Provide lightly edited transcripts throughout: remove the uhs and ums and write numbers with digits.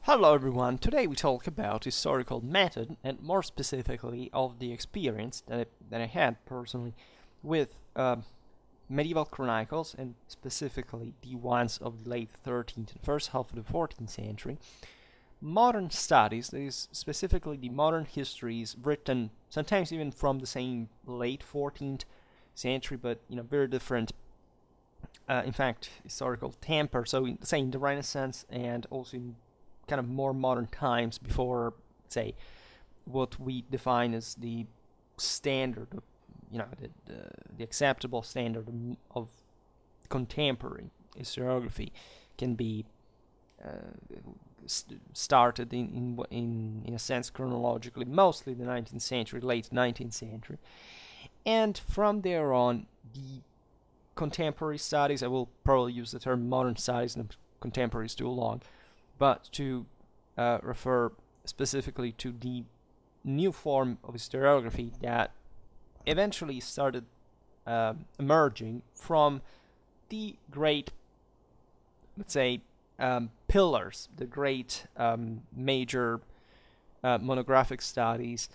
Hello everyone, today we talk about historical method and more specifically of the experience that I had personally with medieval chronicles and specifically the ones of the late 13th and first half of the 14th century. Modern studies, that is specifically the modern histories written sometimes even from the same late 14th century but very different in fact historical temper, so say in the Renaissance and also in kind of more modern times before, say, what we define as the standard, the acceptable standard of contemporary historiography can be started in a sense chronologically, mostly the 19th century, late 19th century, and from there on, the contemporary studies. I will probably use the term modern studies, and contemporary is too long, but to refer specifically to the new form of historiography that eventually started emerging from the great, let's say, pillars, the great major monographic studies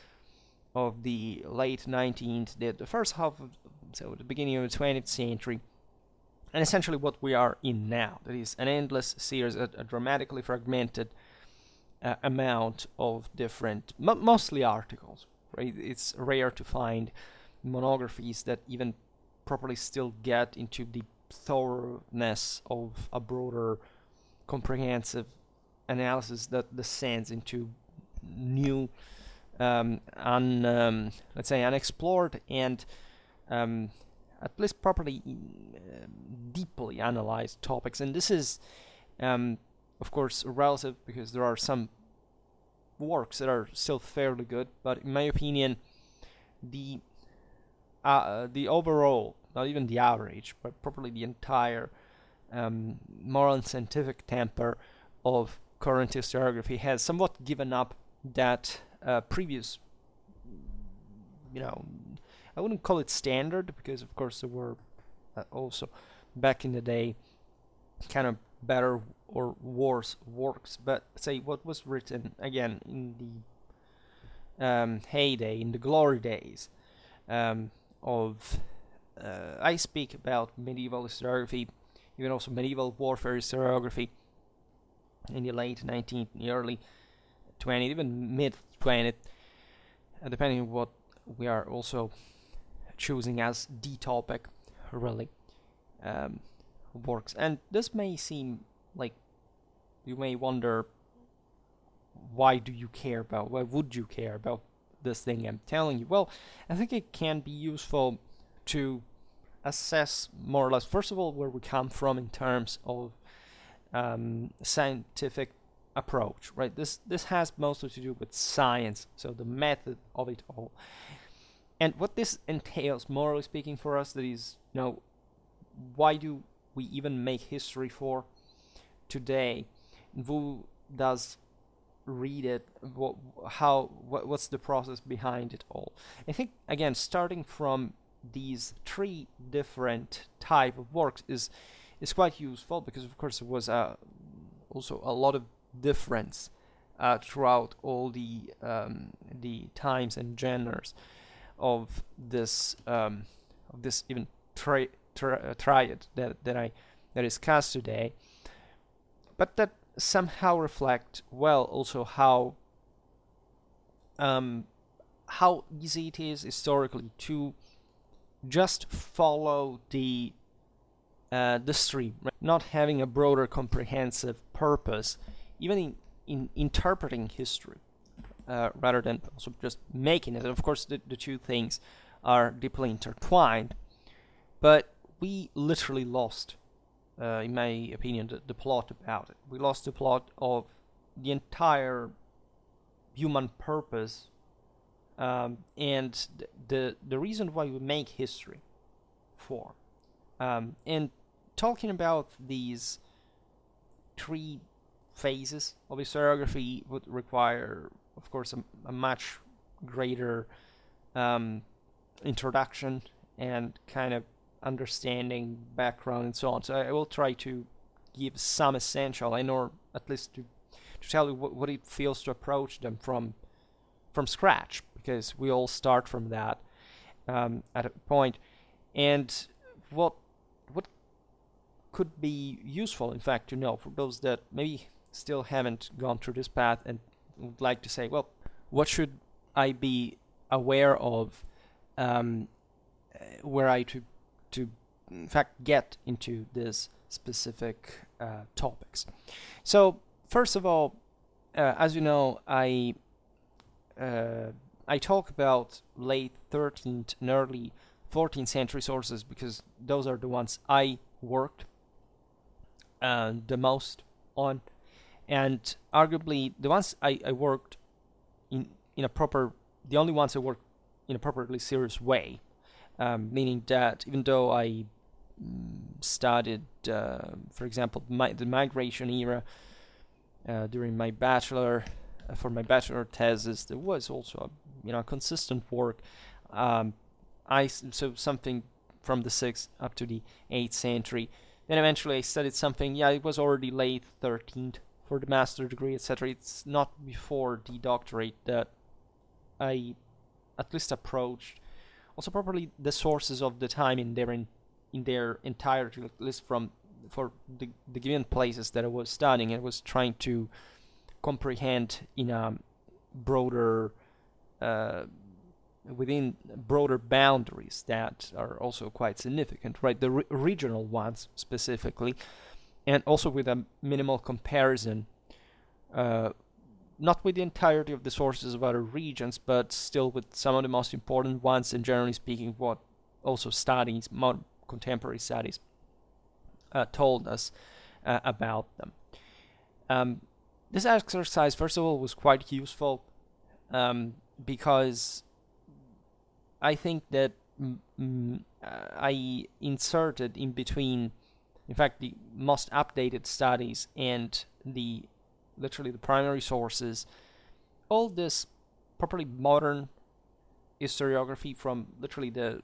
of the late 19th, the first half of, so the beginning of the 20th century, and essentially what we are in now. That is an endless series, a dramatically fragmented amount of different, mostly articles. Right? It's rare to find monographies that even properly still get into the thoroughness of a broader, comprehensive analysis that descends into new, let's say, unexplored and at least properly deeply analyzed topics. And this is, of course, relative because there are some works that are still fairly good, but in my opinion, the overall, not even the average, but probably the entire moral and scientific temper of current historiography has somewhat given up that previous, I wouldn't call it standard because, of course, there were also back in the day kind of better or worse works, but say what was written again in the heyday, in the glory days of I speak about medieval historiography, even also medieval warfare historiography in the late 19th, the early 20th, even mid 20th, depending on what we are also choosing as the topic, really works. And this may seem like you may wonder, why would you care about this thing I'm telling you? Well, I think it can be useful to assess more or less, first of all, where we come from in terms of scientific approach, right? This has mostly to do with science, so the method of it all. And what this entails, morally speaking, for us, that is, why do we even make history for today? Who does read it? What's the process behind it all? I think, again, starting from these three different type of works is quite useful because, of course, there was also a lot of difference throughout all the times and genres of this even triad that I discussed today, but that somehow reflect well also how easy it is historically to just follow the stream, right? Not having a broader comprehensive purpose, even in interpreting history, rather than also just making it. And of course, the two things are deeply intertwined, but we literally lost, in my opinion, the plot about it. We lost the plot of the entire human purpose, and the reason why we make history for. And talking about these three phases of historiography would require, of course, a much greater introduction and kind of understanding, background, and so on. So I will try to give some essential, or at least to to tell you what it feels to approach them from scratch, because we all start from that at a point. And what could be useful, in fact, to know for those that maybe still haven't gone through this path and would like to say, well, what should I be aware of were I to in fact get into this specific topics. So first of all, as you know, I talk about late 13th and early 14th century sources because those are the ones I worked the most on, and arguably the ones I worked in a proper, the only ones I worked in a properly serious way, meaning that even though I studied, for example, the migration era during my bachelor, for my bachelor thesis, there was also a consistent work. So something from the 6th up to the 8th century. Then eventually I studied something. Yeah, it was already late 13th for the master degree, etc. It's not before the doctorate that I at least approached also properly the sources of the time in their entirety, at least for the given places that I was studying. I was trying to comprehend in a broader within broader boundaries that are also quite significant, right? The regional ones specifically, and also with a minimal comparison, not with the entirety of the sources of other regions, but still with some of the most important ones, and generally speaking, what also studies, modern contemporary studies, told us about them. This exercise, first of all, was quite useful because I think that I inserted in between, in fact, the most updated studies and literally the primary sources, all this properly modern historiography from literally the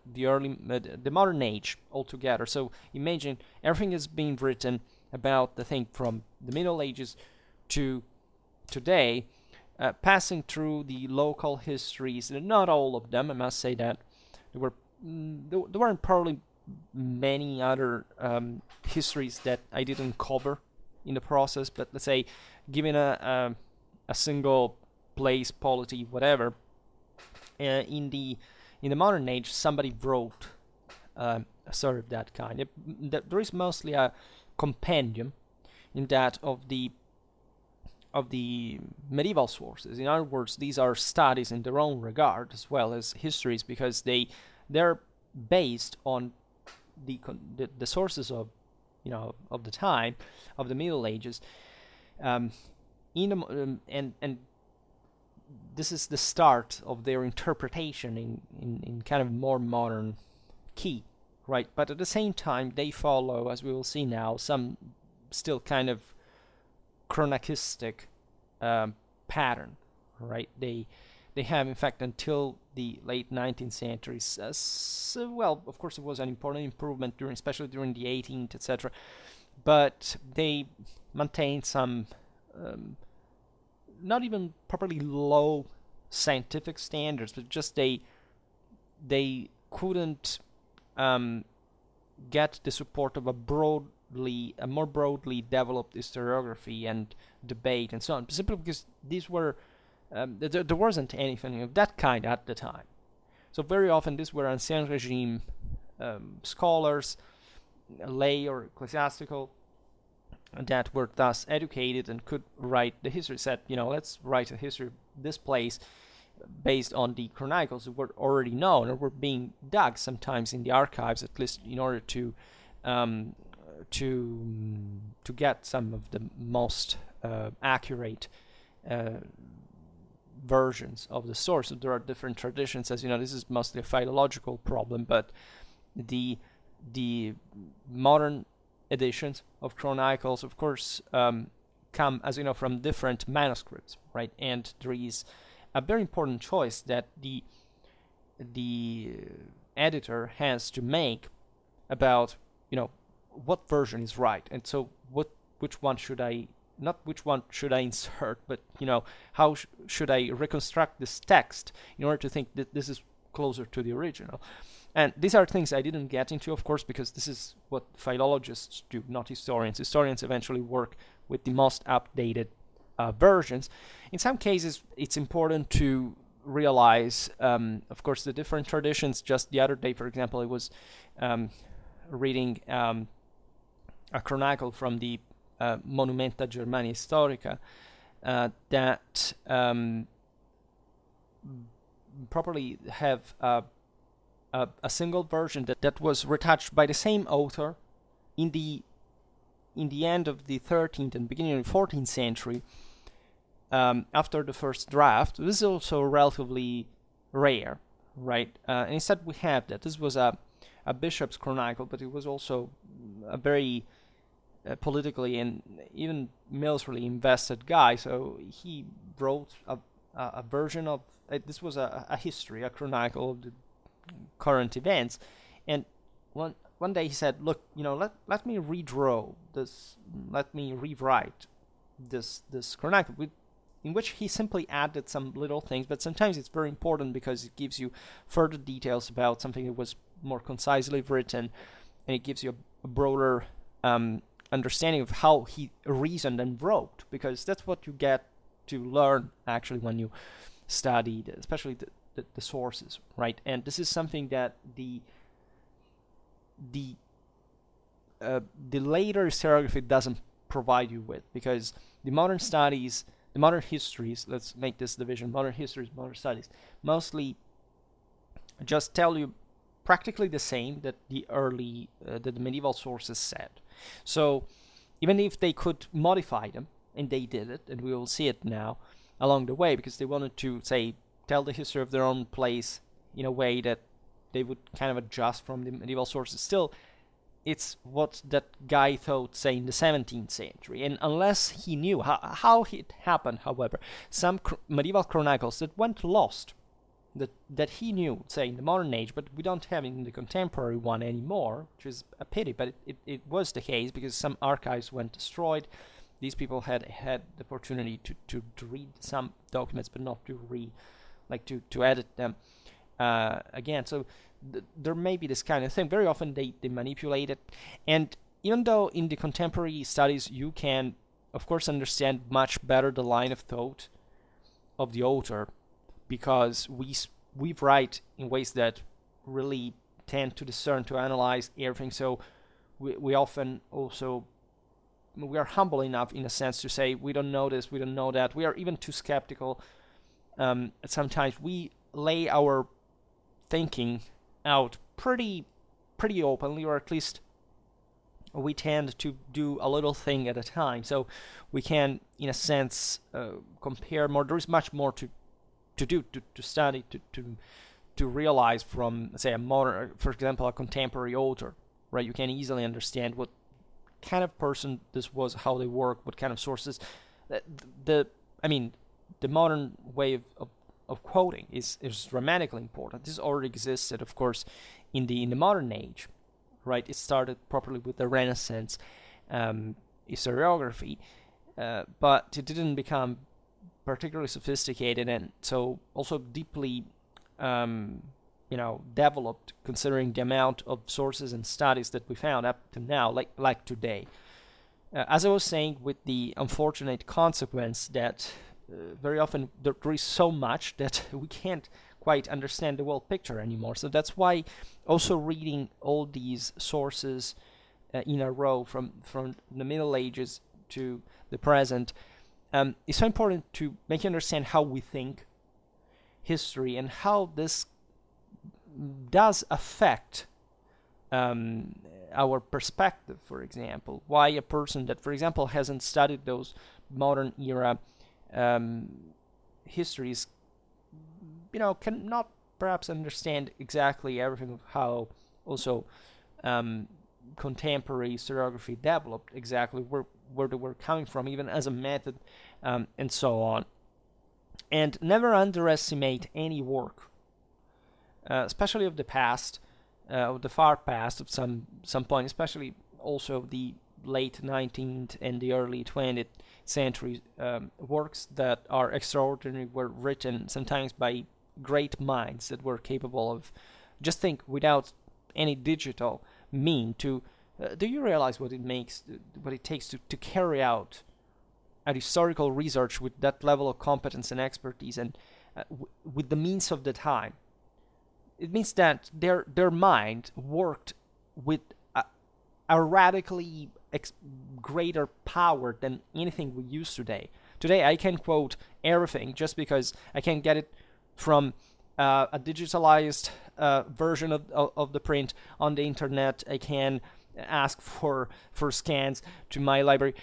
modern age altogether. So imagine everything is being written about the thing from the Middle Ages to today, passing through the local histories, and not all of them, I must say that there weren't probably many other histories that I didn't cover in the process, but let's say given a single place, polity, whatever, in the modern age somebody wrote a story of that kind. There is mostly a compendium in that of the medieval sources. In other words, these are studies in their own regard as well as histories, because they're based on the sources of of the time of the Middle Ages, and this is the start of their interpretation in kind of more modern key, right? But at the same time, they follow, as we will see now, some still kind of chronacistic pattern, right? They have, in fact, until the late 19th century, well, of course, it was an important improvement especially during the 18th, etc. But they maintained some not even properly low scientific standards, but just they couldn't get the support of a more broadly developed historiography and debate and so on, simply because these were there wasn't anything of that kind at the time. So very often these were ancien regime scholars, lay or ecclesiastical, that were thus educated and could write the history. Said, let's write a history of this place based on the chronicles that were already known or were being dug sometimes in the archives, at least in order to get some of the most accurate versions of the source. So there are different traditions, as you know. This is mostly a philological problem, but the modern editions of chronicles, of course, come, as you know, from different manuscripts, right? And there is a very important choice that the editor has to make about, what version is right, and so which one should I not which one should I insert, but how should I reconstruct this text in order to think that this is closer to the original. And these are things I didn't get into, of course, because this is what philologists do, not historians. Historians eventually work with the most updated versions. In some cases, it's important to realize, of course, the different traditions. Just the other day, for example, I was reading a chronicle from the Monumenta Germania Historica that probably have a single version that was retouched by the same author in the end of the 13th and beginning of the 14th century, after the first draft. This is also relatively rare, right? And instead we have that. This was a bishop's chronicle, but it was also a very politically and even militarily invested guy. So he wrote a version of this was a history, a chronicle of the current events. And one day he said, look, let me redraw this, let me rewrite this chronicle, in which he simply added some little things, but sometimes it's very important because it gives you further details about something that was more concisely written, and it gives you a broader understanding of how he reasoned and wrote, because that's what you get to learn actually when you study, especially the sources, right? And this is something that the later historiography doesn't provide you with, because the modern studies, the modern histories, let's make this division, modern histories, modern studies, mostly just tell you practically the same that the early, that the medieval sources said. So even if they could modify them, and they did it, and we will see it now along the way, because they wanted to, say, tell the history of their own place in a way that they would kind of adjust from the medieval sources. Still, it's what that guy thought, say, in the 17th century. And unless he knew how it happened, however, some medieval chronicles that went lost, that he knew, say, in the modern age, but we don't have in the contemporary one anymore, which is a pity, but it was the case because some archives went destroyed. These people had the opportunity to read some documents, but not to edit them again. So there may be this kind of thing. Very often they manipulate it. And even though in the contemporary studies you can, of course, understand much better the line of thought of the author, because we write in ways that really tend to discern, to analyze everything. So we often also, we are humble enough in a sense to say we don't know this, we don't know that. We are even too skeptical. Sometimes we lay our thinking out pretty openly, or at least we tend to do a little thing at a time. So we can, in a sense, compare more. There is much more to do, to study, to realize from, say, a modern, for example, a contemporary author, right? You can easily understand what kind of person this was, how they work, what kind of sources. The modern way of quoting is dramatically important. This already existed, of course, in the modern age, right? It started properly with the Renaissance historiography, but it didn't become particularly sophisticated, and so also deeply developed, considering the amount of sources and studies that we found up to now, like today. As I was saying, with the unfortunate consequence that very often there is so much that we can't quite understand the whole picture anymore. So that's why also reading all these sources in a row from the Middle Ages to the present is so important to make you understand how we think history and how this does affect our perspective. For example, why a person that, for example, hasn't studied those modern era histories, cannot perhaps understand exactly everything of how also contemporary historiography developed, exactly where they were coming from, even as a method, and so on. And never underestimate any work, especially of the past, of the far past, of some point, especially also the late 19th and the early 20th century works that are extraordinary were written sometimes by great minds that were capable of, just think, without any digital mean to do you realize what it takes to carry out a historical research with that level of competence and expertise, and with the means of the time? It means that their mind worked with a radically greater power than anything we use today. Today I can quote everything just because I can get it from a digitalized version of the print on the internet. I can ask for scans to my library.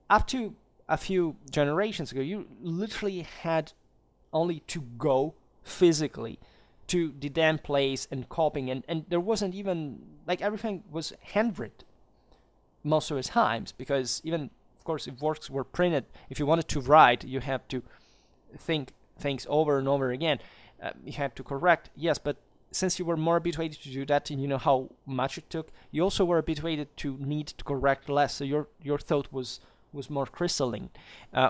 Up to a few generations ago, you literally had only to go physically to the damn place and copying, and there wasn't even, like, everything was handwritten most of the times, because even, of course, if works were printed, if you wanted to write, you have to think things over and over again. You have to correct, yes, but since you were more habituated to do that and you know how much it took, you also were habituated to need to correct less, so your thought was more crystalline,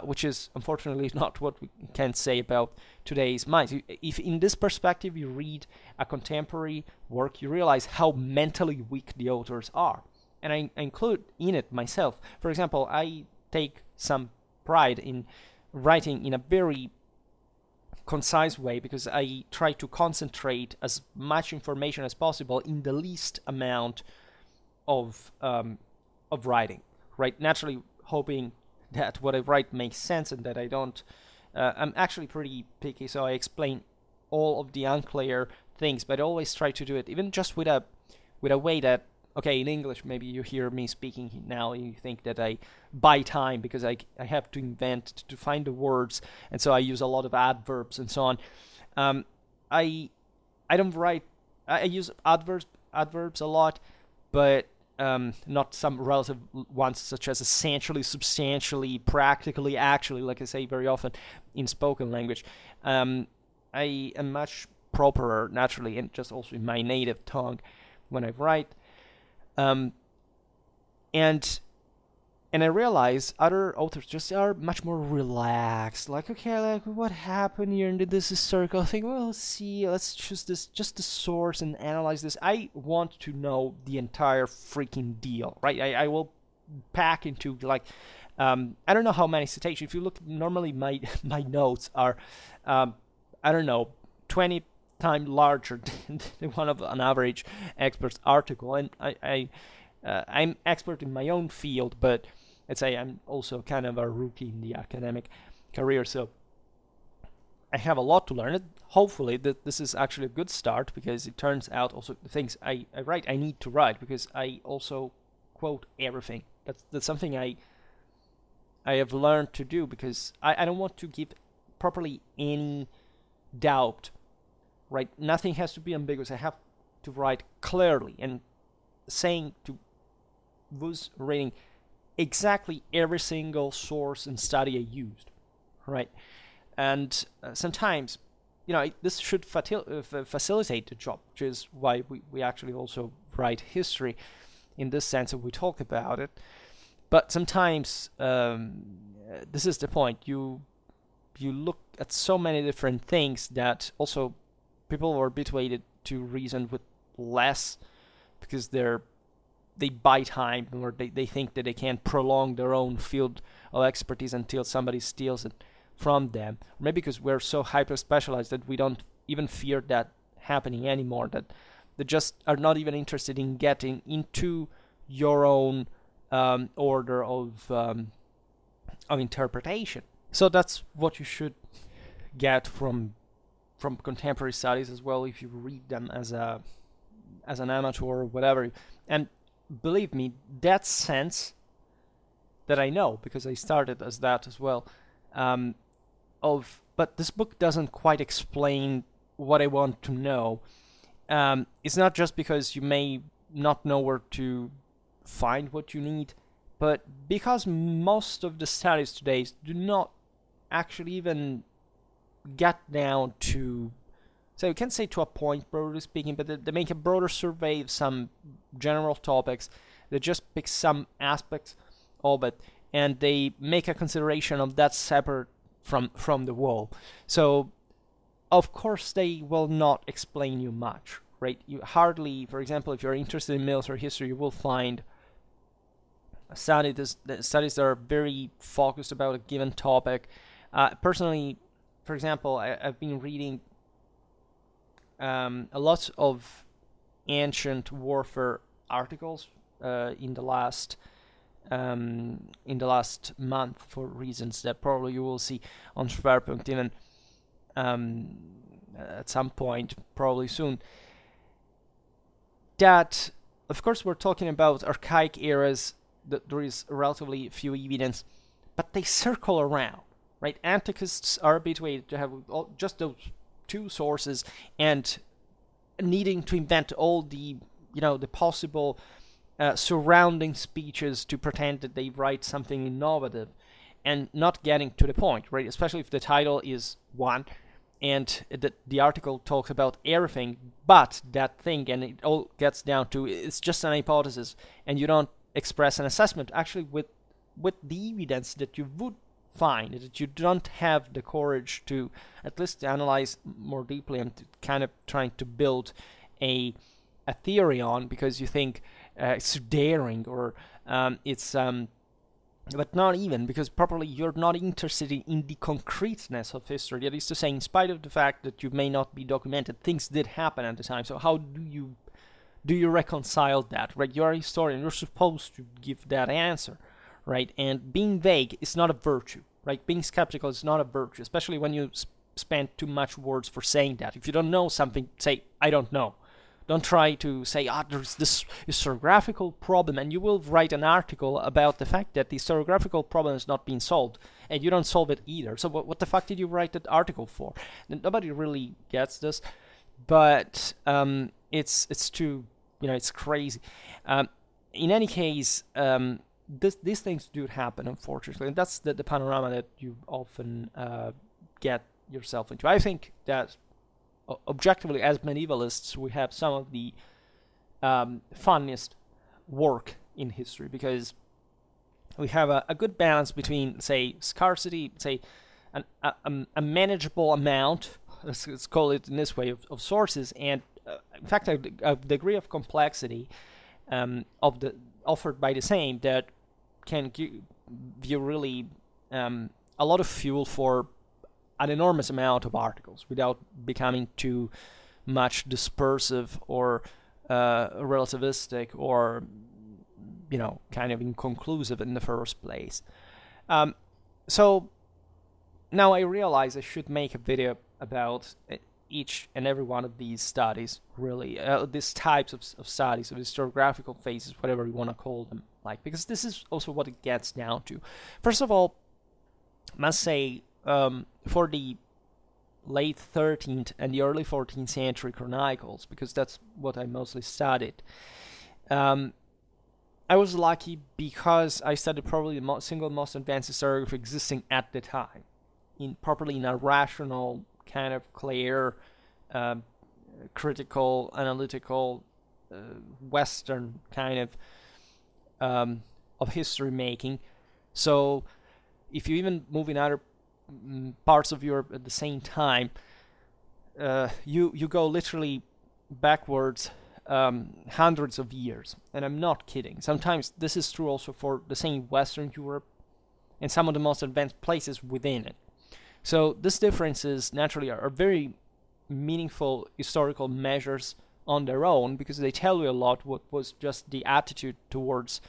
which is unfortunately not what we can say about today's minds. If in this perspective you read a contemporary work, you realize how mentally weak the authors are. And I include in it myself. For example, I take some pride in writing in a very concise way, because I try to concentrate as much information as possible in the least amount of writing, right? Naturally, hoping that what I write makes sense and that I don't. I'm actually pretty picky, so I explain all of the unclear things, but I always try to do it even just with a way that, okay, in English, maybe you hear me speaking now, you think that I buy time because I have to invent to find the words, and so I use a lot of adverbs and so on. I don't write. I use adverbs a lot, but not some relative ones such as essentially, substantially, practically, actually, like I say very often in spoken language. I am much properer naturally, and just also in my native tongue when I write. And I realize other authors just are much more relaxed. Like, okay, like, what happened here? And this historical thing? Well, let's see. Let's choose this, just the source, and analyze this. I want to know the entire freaking deal, right? I will pack into, like, I don't know how many citations. If you look, normally my notes are, I don't know, 20 times larger than one of an average expert's article. And I'm expert in my own field, but let's say I'm also kind of a rookie in the academic career, so I have a lot to learn. Hopefully this is actually a good start, because it turns out also the things I write, I need to write, because I also quote everything. That's something I have learned to do, because I don't want to give properly any doubt, right? Nothing has to be ambiguous. I have to write clearly and saying to who's reading exactly every single source and study I used, right? And sometimes, this should facilitate the job, which is why we actually also write history in this sense, and we talk about it. But sometimes, this is the point, you look at so many different things that also people are habituated to reason with less, because they buy time, or they think that they can prolong their own field of expertise until somebody steals it from them. Or maybe because we're so hyper specialized that we don't even fear that happening anymore, that they just are not even interested in getting into your own order of interpretation. So that's what you should get from contemporary studies as well, if you read them as an amateur or whatever. And believe me, that sense that I know, because I started as that as well, but this book doesn't quite explain what I want to know. It's not just because you may not know where to find what you need, but because most of the studies today do not actually even get down to, so you can say to a point, broadly speaking, but they make a broader survey of some general topics. They just pick some aspects of it, and they make a consideration of that separate from the whole. So of course they will not explain you much, right? You hardly, for example, if you're interested in military history, you will find studies that are very focused about a given topic. Personally, for example, I've been reading a lot of ancient warfare articles in the last month, for reasons that probably you will see on Schwerpunkt even at some point, probably soon. That, of course, we're talking about archaic eras that there is relatively few evidence, but they circle around, right? Antiquists are habituated to have just those two sources and needing to invent all the the possible surrounding speeches to pretend that they write something innovative, and not getting to the point, right? Especially if the title is one and the article talks about everything but that thing, and it all gets down to it's just an hypothesis, and you don't express an assessment actually with the evidence that you would find, that you don't have the courage to at least analyze more deeply and to kind of trying to build a theory on, because you think it's daring, or it's but not even, because probably you're not interested in the concreteness of history. That is to say, in spite of the fact that you may not be documented, things did happen at the time. So how do you reconcile that, right? You're a historian, you're supposed to give that answer, right? And being vague is not a virtue, right? Being skeptical is not a virtue, especially when you spend too much words for saying that. If you don't know something, say, I don't know. Don't try to say, there's this historiographical problem, and you will write an article about the fact that the historiographical problem is not being solved, and you don't solve it either. So what the fuck did you write that article for? And nobody really gets this, but it's too, it's crazy. In any case, these things do happen, unfortunately, and that's the panorama that you often get yourself into. I think that objectively, as medievalists, we have some of the funniest work in history, because we have a good balance between, say, scarcity, say, a manageable amount, let's call it in this way, of sources, and in fact a degree of complexity offered by the same that can give you really a lot of fuel for an enormous amount of articles without becoming too much dispersive or relativistic, or kind of inconclusive in the first place. So now I realize I should make a video about each and every one of these studies, really, these types of studies, of historiographical phases, whatever you want to call them, because this is also what it gets down to. First of all, I must say, for the late 13th and the early 14th century chronicles, because that's what I mostly studied, I was lucky because I studied probably the single most advanced historiography existing at the time, properly in a rational, kind of clear, critical, analytical, Western kind of history making. So if you even move in other parts of Europe at the same time, you go literally backwards hundreds of years, and I'm not kidding. Sometimes this is true also for the same Western Europe and some of the most advanced places within it. So these differences naturally are very meaningful historical measures on their own, because they tell you a lot what was just the attitude towards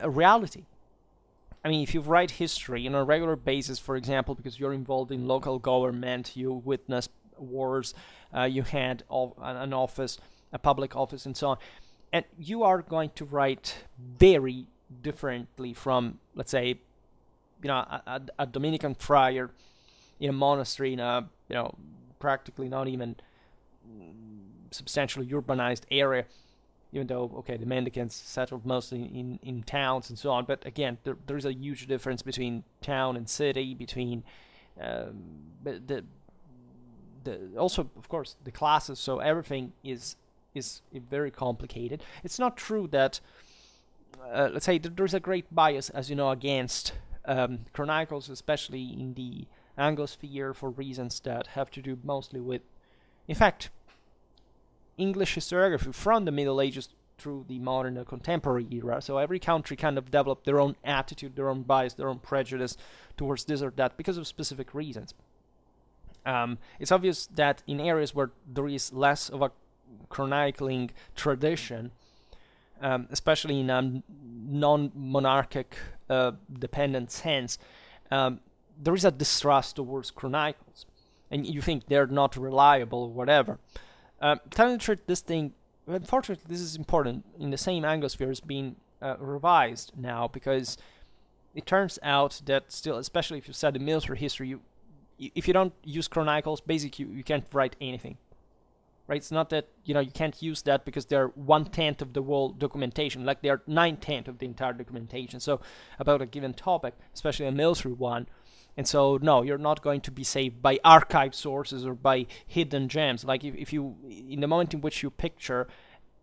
reality. I mean, if you write history on a regular basis, for example, because you're involved in local government, you witnessed wars, you had an office, a public office, and so on, and you are going to write very differently from, let's say, a Dominican friar in a monastery in a, practically not even substantially urbanized area, even though, okay, the Mendicants settled mostly in towns and so on. But again, there's a huge difference between town and city, between also, of course, the classes. So everything is very complicated. It's not true that let's say that there's a great bias, as you know, against chronicles, especially in the Anglosphere, for reasons that have to do mostly with, in fact, English historiography from the Middle Ages through the modern and contemporary era. So every country kind of developed their own attitude, their own bias, their own prejudice towards this or that because of specific reasons. It's obvious that in areas where there is less of a chronicling tradition, especially in a non-monarchic dependent sense, there is a distrust towards chronicles, and you think they're not reliable or whatever. Telling the truth, this thing, unfortunately, this is important in the same Anglosphere, is being revised now, because it turns out that still, especially if you study military history, if you don't use chronicles, basically you can't write anything. Right? It's not that you can't use that because they're 1/10 of the whole documentation, like they're 9/10 of the entire documentation. So about a given topic, especially a military one, and so no, you're not going to be saved by archive sources or by hidden gems. Like if you, in the moment in which you picture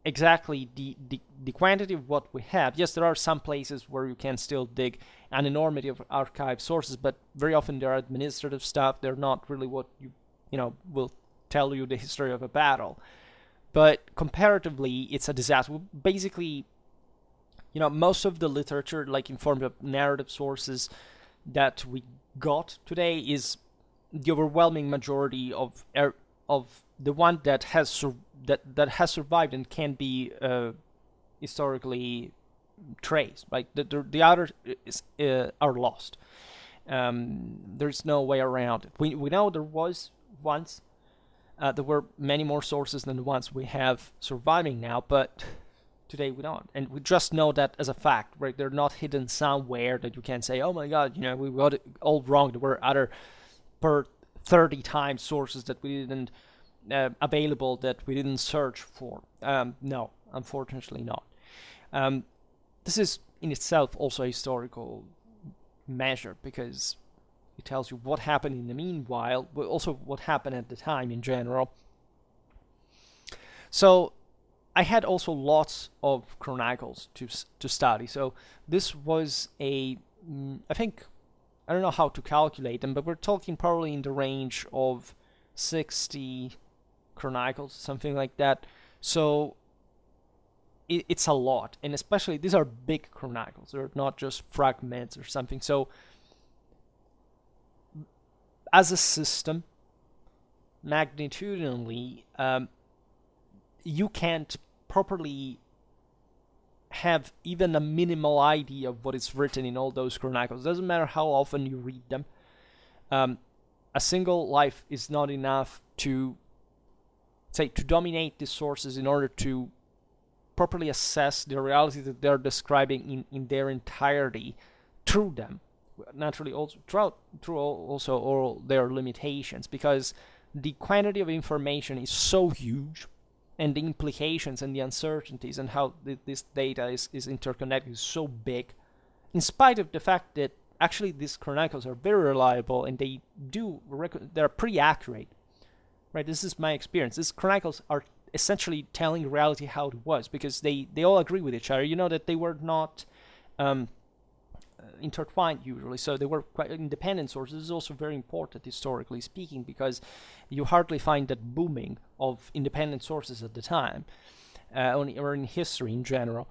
exactly the quantity of what we have, yes, there are some places where you can still dig an enormity of archive sources, but very often they're administrative stuff. They're not really what you will tell you the history of a battle. But comparatively, it's a disaster. Basically, most of the literature, like in form of narrative sources that we got today, is the overwhelming majority of the one that has survived and can be historically traced. Like the others are lost. There's no way around it. We know there was once. There were many more sources than the ones we have surviving now, but today we don't. And we just know that as a fact, right? They're not hidden somewhere that you can say, oh my God, we got it all wrong. There were other per 30 times sources that we didn't available that we didn't search for. No, unfortunately not. This is in itself also a historical measure, because it tells you what happened in the meanwhile, but also what happened at the time in general. So I had also lots of chronicles to study. So this was I don't know how to calculate them, but we're talking probably in the range of 60 chronicles, something like that. So it's a lot, and especially these are big chronicles. They're not just fragments or something. So as a system, magnitudinally, you can't properly have even a minimal idea of what is written in all those chronicles. Doesn't matter how often you read them. A single life is not enough to dominate the sources in order to properly assess the reality that they're describing in their entirety through them. Naturally, also through also all their limitations, because the quantity of information is so huge, and the implications and the uncertainties and how this data is interconnected is so big, in spite of the fact that actually these chronicles are very reliable and they're pretty accurate. Right? This is my experience. These chronicles are essentially telling reality how it was, because they all agree with each other. You know that they were not intertwined usually, so they were quite independent sources. This is also very important historically speaking, because you hardly find that booming of independent sources at the time, or in history in general.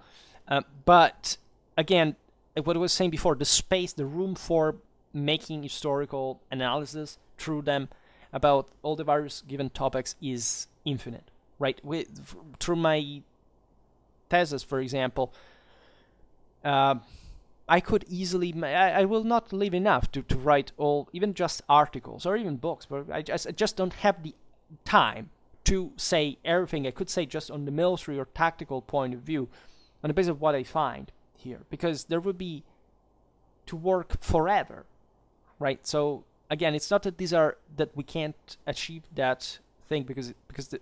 But again, what I was saying before, the room for making historical analysis through them about all the various given topics is infinite, right? Through my thesis, for example, I could easily, I will not live enough to write all, even just articles or even books, but I just don't have the time to say everything I could say just on the military or tactical point of view on the basis of what I find here, because there would be to work forever, right? So again, it's not that that we can't achieve that thing because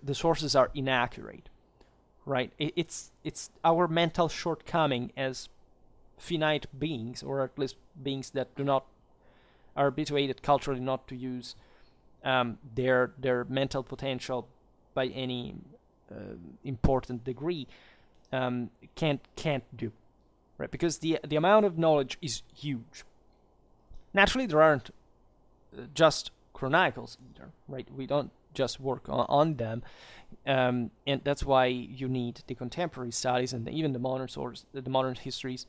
the sources are inaccurate, right? It's our mental shortcoming as finite beings, or at least beings that are habituated culturally not to use their mental potential by any important degree, can't do. right? Because the amount of knowledge is huge. Naturally, there aren't just chronicles either, right? We don't just work on them, and that's why you need the contemporary studies and even the modern the modern histories,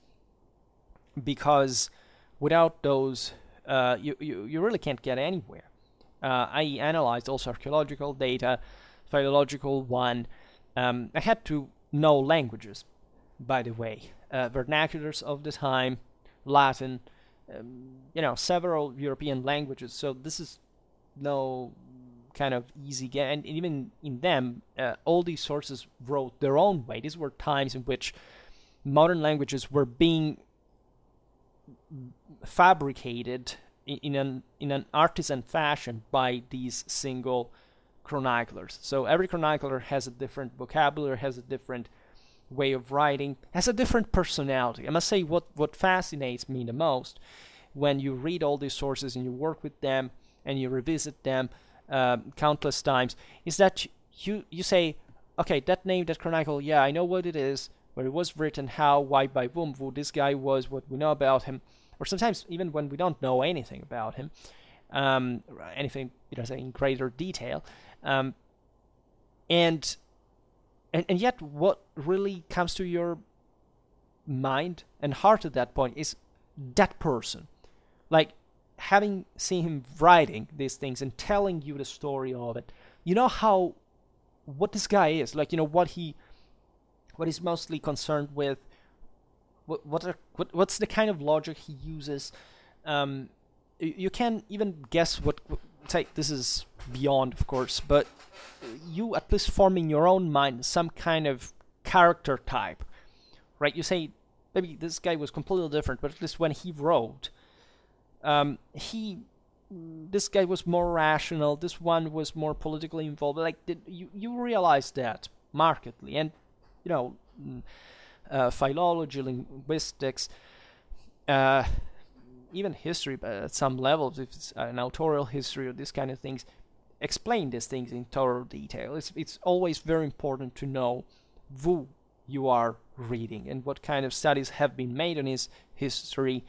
because without those, you really can't get anywhere. I analyzed also archaeological data, philological one. I had to know languages, by the way, vernaculars of the time, Latin, several European languages. So this is no kind of easy get, and even in them, all these sources wrote their own way. These were times in which modern languages were being fabricated in an artisan fashion by these single chroniclers. So every chronicler has a different vocabulary, has a different way of writing, has a different personality. I must say, what fascinates me the most when you read all these sources and you work with them and you revisit them countless times is that you say, okay, that name, that chronicle, yeah, I know what it is, where it was written, how, why, by whom, who this guy was, what we know about him, or sometimes even when we don't know anything about him, anything, say in greater detail, and yet what really comes to your mind and heart at that point is that person, like having seen him writing these things and telling you the story of it. You know what this guy is like. What he's mostly concerned with. What's the kind of logic he uses. You can even guess what. Say this is beyond, of course, but you at least form in your own mind some kind of character type, right? You say maybe this guy was completely different, but at least when he wrote, this guy was more rational. This one was more politically involved. Like you realize that markedly, and philology, linguistics, even history, but at some levels, if it's an authorial history or this kind of things, explain these things in thorough detail. It's always very important to know who you are reading and what kind of studies have been made on his history.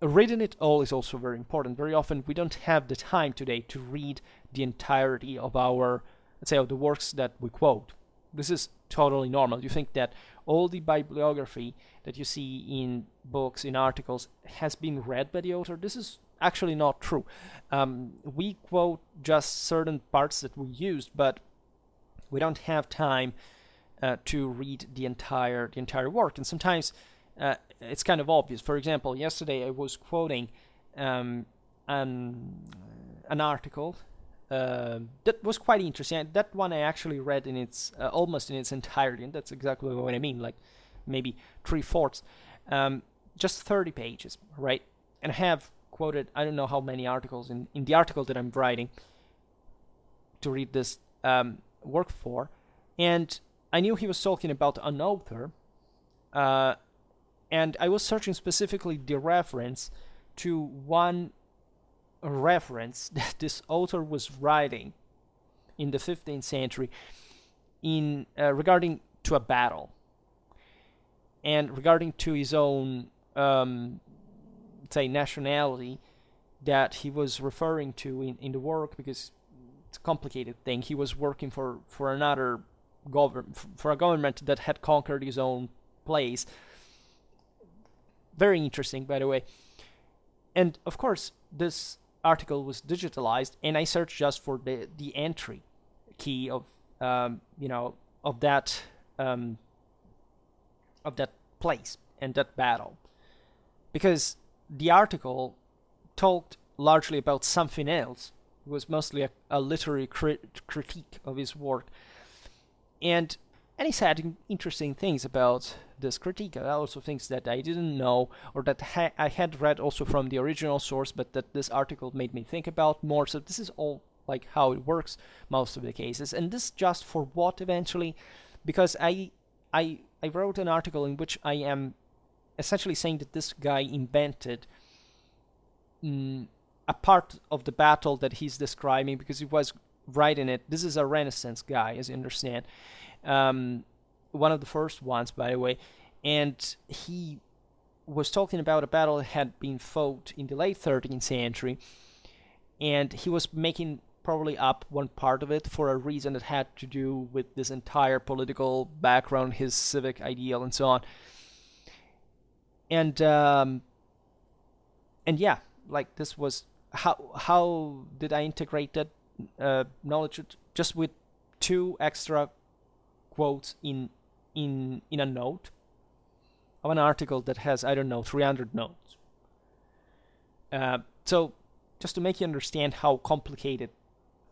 Reading it all is also very important. Very often we don't have the time today to read the entirety of of the works that we quote. This is totally normal. You think that all the bibliography that you see in books, in articles, has been read by the author. This is actually not true. We quote just certain parts that we used, but we don't have time to read the entire work. And sometimes it's kind of obvious. For example, yesterday I was quoting an article that was quite interesting. That one I actually read in its almost in its entirety, and that's exactly what I mean, like maybe 3/4, just 30 pages, right? And I have quoted I don't know how many articles in the article that I'm writing to read this work for, and I knew he was talking about an author, and I was searching specifically the reference to one reference that this author was writing in the 15th century in regarding to a battle and regarding to his own nationality that he was referring to in the work, because it's a complicated thing. He was working for another for a government that had conquered his own place. Very interesting, by the way. And of course this article was digitalized, and I searched just for the entry key of of that place and that battle, because the article talked largely about something else. It was mostly a literary critique of his work, and he said interesting things about this critique, also things that I didn't know, or that I had read also from the original source, but that this article made me think about more. So this is all like how it works most of the cases, and this just for what eventually, because I wrote an article in which I am essentially saying that this guy invented a part of the battle that he's describing, because he was writing it. This is a Renaissance guy, as you understand. One of the first ones, by the way, and he was talking about a battle that had been fought in the late 13th century, and he was making probably up one part of it for a reason that had to do with this entire political background, his civic ideal, and so on. And yeah, like this was how did I integrate that knowledge just with two extra quotes in a note of an article that has, I don't know, 300 notes. So just to make you understand how complicated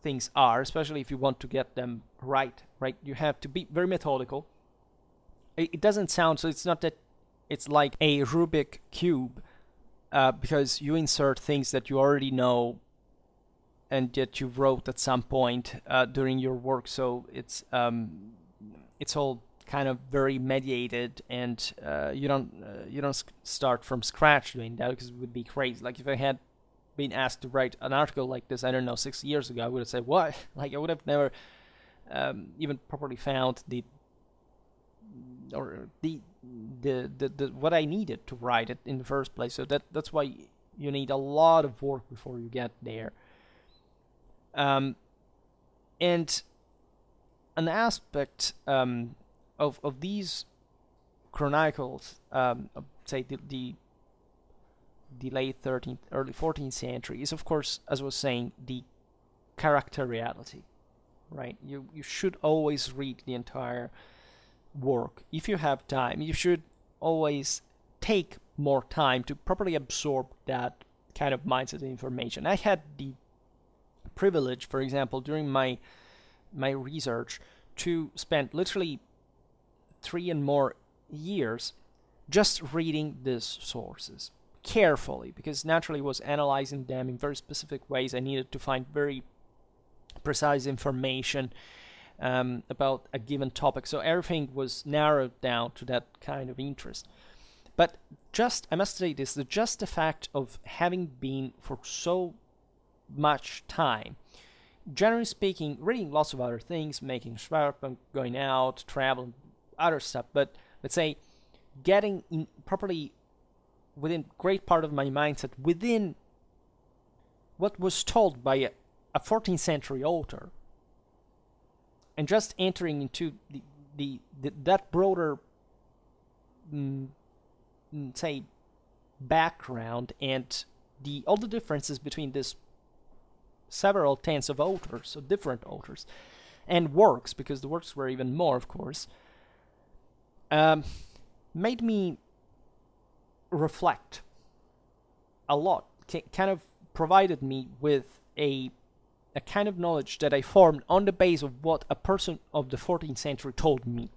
things are, especially if you want to get them right, you have to be very methodical. It doesn't sound, so it's not that it's like a Rubik cube, because you insert things that you already know and that you wrote at some point during your work, so it's all kind of very mediated, and you don't start from scratch doing that, because it would be crazy. Like if I had been asked to write an article like this, I don't know, 6 years ago, I would have said, what? Like I would have never even properly found the what I needed to write it in the first place. So that's why you need a lot of work before you get there. And an aspect of these chronicles, say the late 13th, early 14th century, is of course, as I was saying, the character reality, right? You should always read the entire work. If you have time, you should always take more time to properly absorb that kind of mindset and information. I had the privilege, for example, during my research, to spend literally 3 and more years just reading these sources carefully, because naturally I was analyzing them in very specific ways. I needed to find very precise information about a given topic, so everything was narrowed down to that kind of interest. But I must say this, just the fact of having been for so much time, generally speaking, reading lots of other things, making Schwerpunkt, going out, traveling, other stuff, but let's say getting in properly within great part of my mindset within what was told by a 14th century author, and just entering into that broader say background, and all the differences between this several tens of authors, so different authors, and works, because the works were even more, of course, made me reflect a lot, kind of provided me with a kind of knowledge that I formed on the base of what a person of the 14th century told me.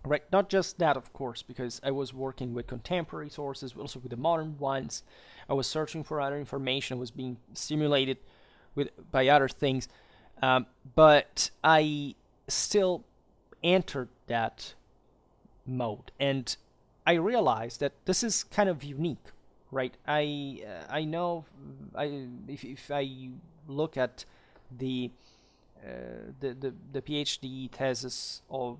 Right? Not just that, of course, because I was working with contemporary sources, but also with the modern ones. I was searching for other information. I was being stimulated by other things. But I still entered that mode, and I realized that this is kind of unique, right? I know if I look at the PhD thesis of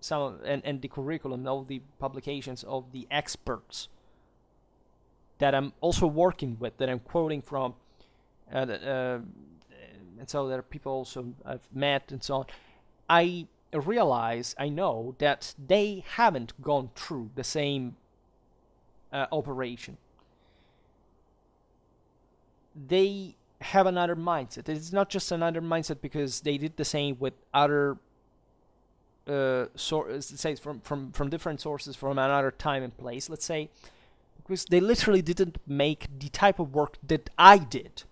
some and the curriculum, all the publications of the experts that I'm also working with, that I'm quoting from, and so there are people also I've met and so on, I know that they haven't gone through the same operation. They have another mindset. It's not just another mindset because they did the same with other sources, say from different sources from another time and place, let's say, because they literally didn't make the type of work that I did.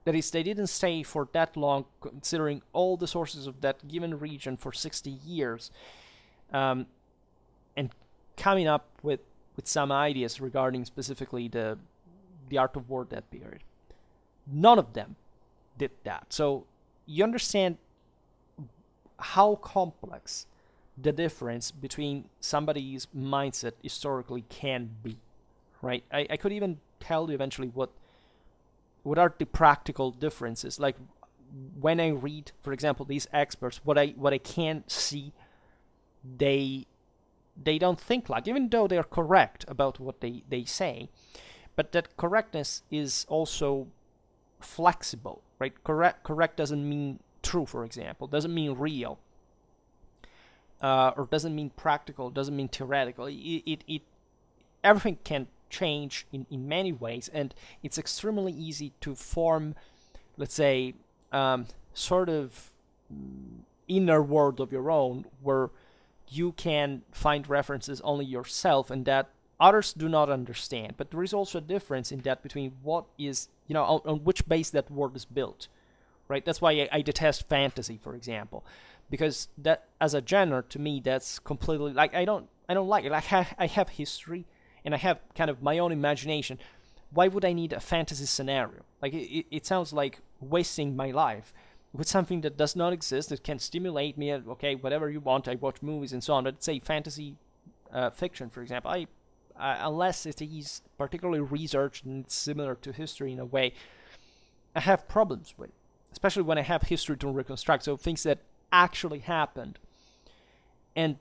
That is, they didn't stay for that long, considering all the sources of that given region for 60 years, and coming up with some ideas regarding specifically the art of war that period. None of them did that. So you understand how complex the difference between somebody's mindset historically can be, right? I could even tell you eventually what are the practical differences. Like when I read, for example, these experts, what I can see they they don't think like, even though they're correct about what they say. But that correctness is also flexible, right? Correct doesn't mean true, for example, doesn't mean real, or doesn't mean practical, doesn't mean theoretical. It everything can change in many ways, and it's extremely easy to form, let's say, sort of inner world of your own, where you can find references only yourself and that others do not understand. But there is also a difference in that between what is, on which base that world is built, right? That's why I detest fantasy, for example, because that, as a genre, to me, that's completely like, I don't like it. I have history and I have kind of my own imagination. Why would I need a fantasy scenario? Like, it sounds like wasting my life with something that does not exist, that can stimulate me. Okay, whatever you want, I watch movies and so on. But say fantasy fiction, for example, unless it is particularly researched and it's similar to history in a way, I have problems with it, especially when I have history to reconstruct. So things that actually happened, and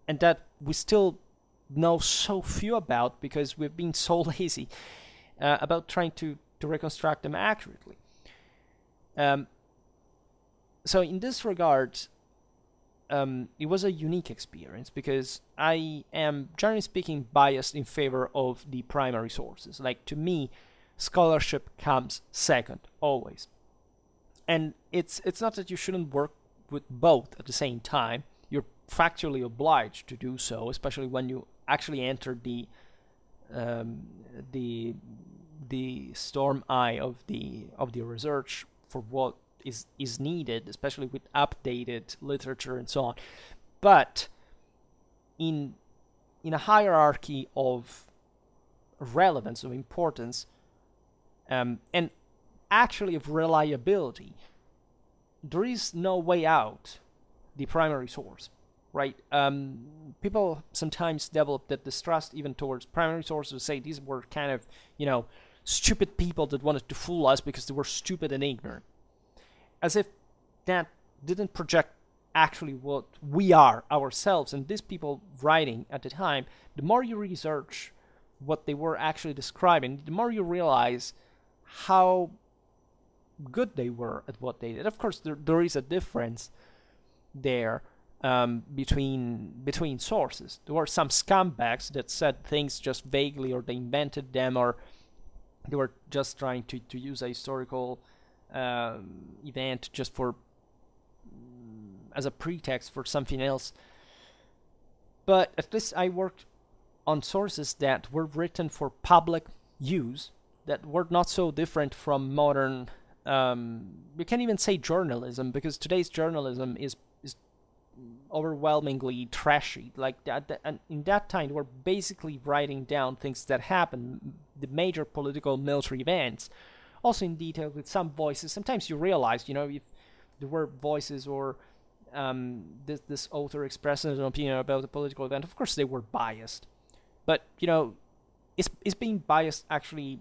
that we still know so few about because we've been so lazy about trying to reconstruct them accurately. So in this regard, it was a unique experience because I am, generally speaking, biased in favor of the primary sources. Like, to me, scholarship comes second, always. And it's not that you shouldn't work with both at the same time. You're factually obliged to do so, especially when you actually enter the storm eye of the research for what is needed, especially with updated literature and so on. But in a hierarchy of relevance, of importance, and actually of reliability, there is no way out the primary source, right? People sometimes develop that distrust even towards primary sources, say these were kind of, stupid people that wanted to fool us because they were stupid and ignorant. As if that didn't project actually what we are ourselves. And these people writing at the time, the more you research what they were actually describing, the more you realize how good they were at what they did. Of course, there is a difference there between sources. There were some scumbags that said things just vaguely, or they invented them, or they were just trying to use a historical event just for as a pretext for something else. But at least I worked on sources that were written for public use, that were not so different from modern, you can't even say journalism, because today's journalism is overwhelmingly trashy. Like that, and in that time, they were basically writing down things that happened, the major political military events, also in detail with some voices. Sometimes you realize, if there were voices or this author expressing an opinion about a political event, of course they were biased. But, is being biased actually,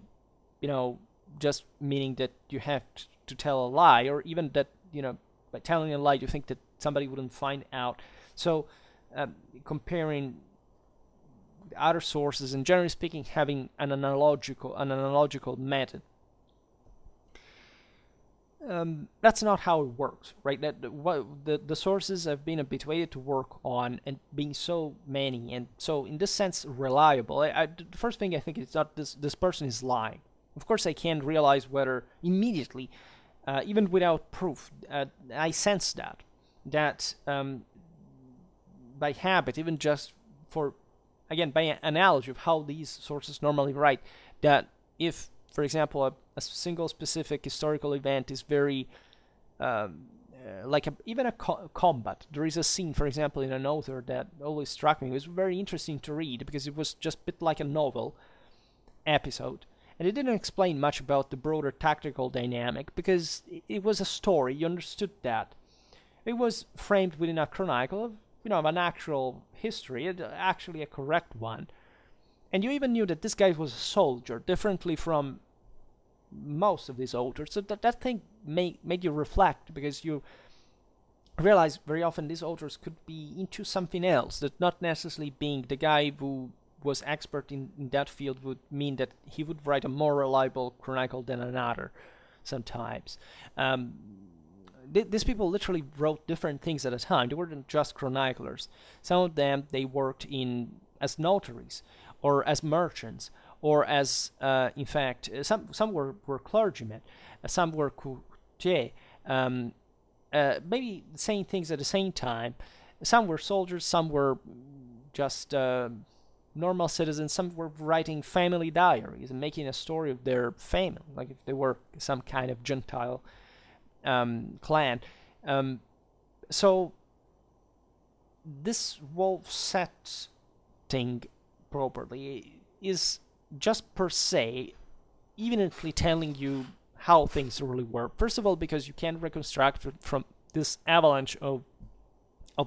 just meaning that you have to tell a lie, or even that, by telling a lie, you think that somebody wouldn't find out? So comparing other sources and, generally speaking, having an analogical method, that's not how it works, right? The sources have been habituated to work on and being so many, and so in this sense reliable. The first thing I think is not this person is lying. Of course, I can't realize whether immediately, even without proof. I sense that by habit, even just for, again, by analogy of how these sources normally write, that if, for example, a single specific historical event is very, like even a combat. There is a scene, for example, in an author that always struck me. It was very interesting to read because it was just a bit like a novel episode. And it didn't explain much about the broader tactical dynamic because it was a story. You understood that. It was framed within a chronicle of, of an actual history, actually a correct one. And you even knew that this guy was a soldier, differently from most of these authors. So that thing made you reflect, because you realize very often these authors could be into something else, that not necessarily being the guy who was expert in that field would mean that he would write a more reliable chronicle than another sometimes. Um, these people literally wrote different things at a time. They weren't just chroniclers. Some of them, they worked in as notaries or as merchants or as, in fact, some were clergymen, some were courtiers, maybe saying things at the same time. Some were soldiers, some were just normal citizens, some were writing family diaries and making a story of their family, like if they were some kind of Gentile clan. So this wolf setting properly is just per se evidently telling you how things really were. First of all, because you can reconstruct from this avalanche of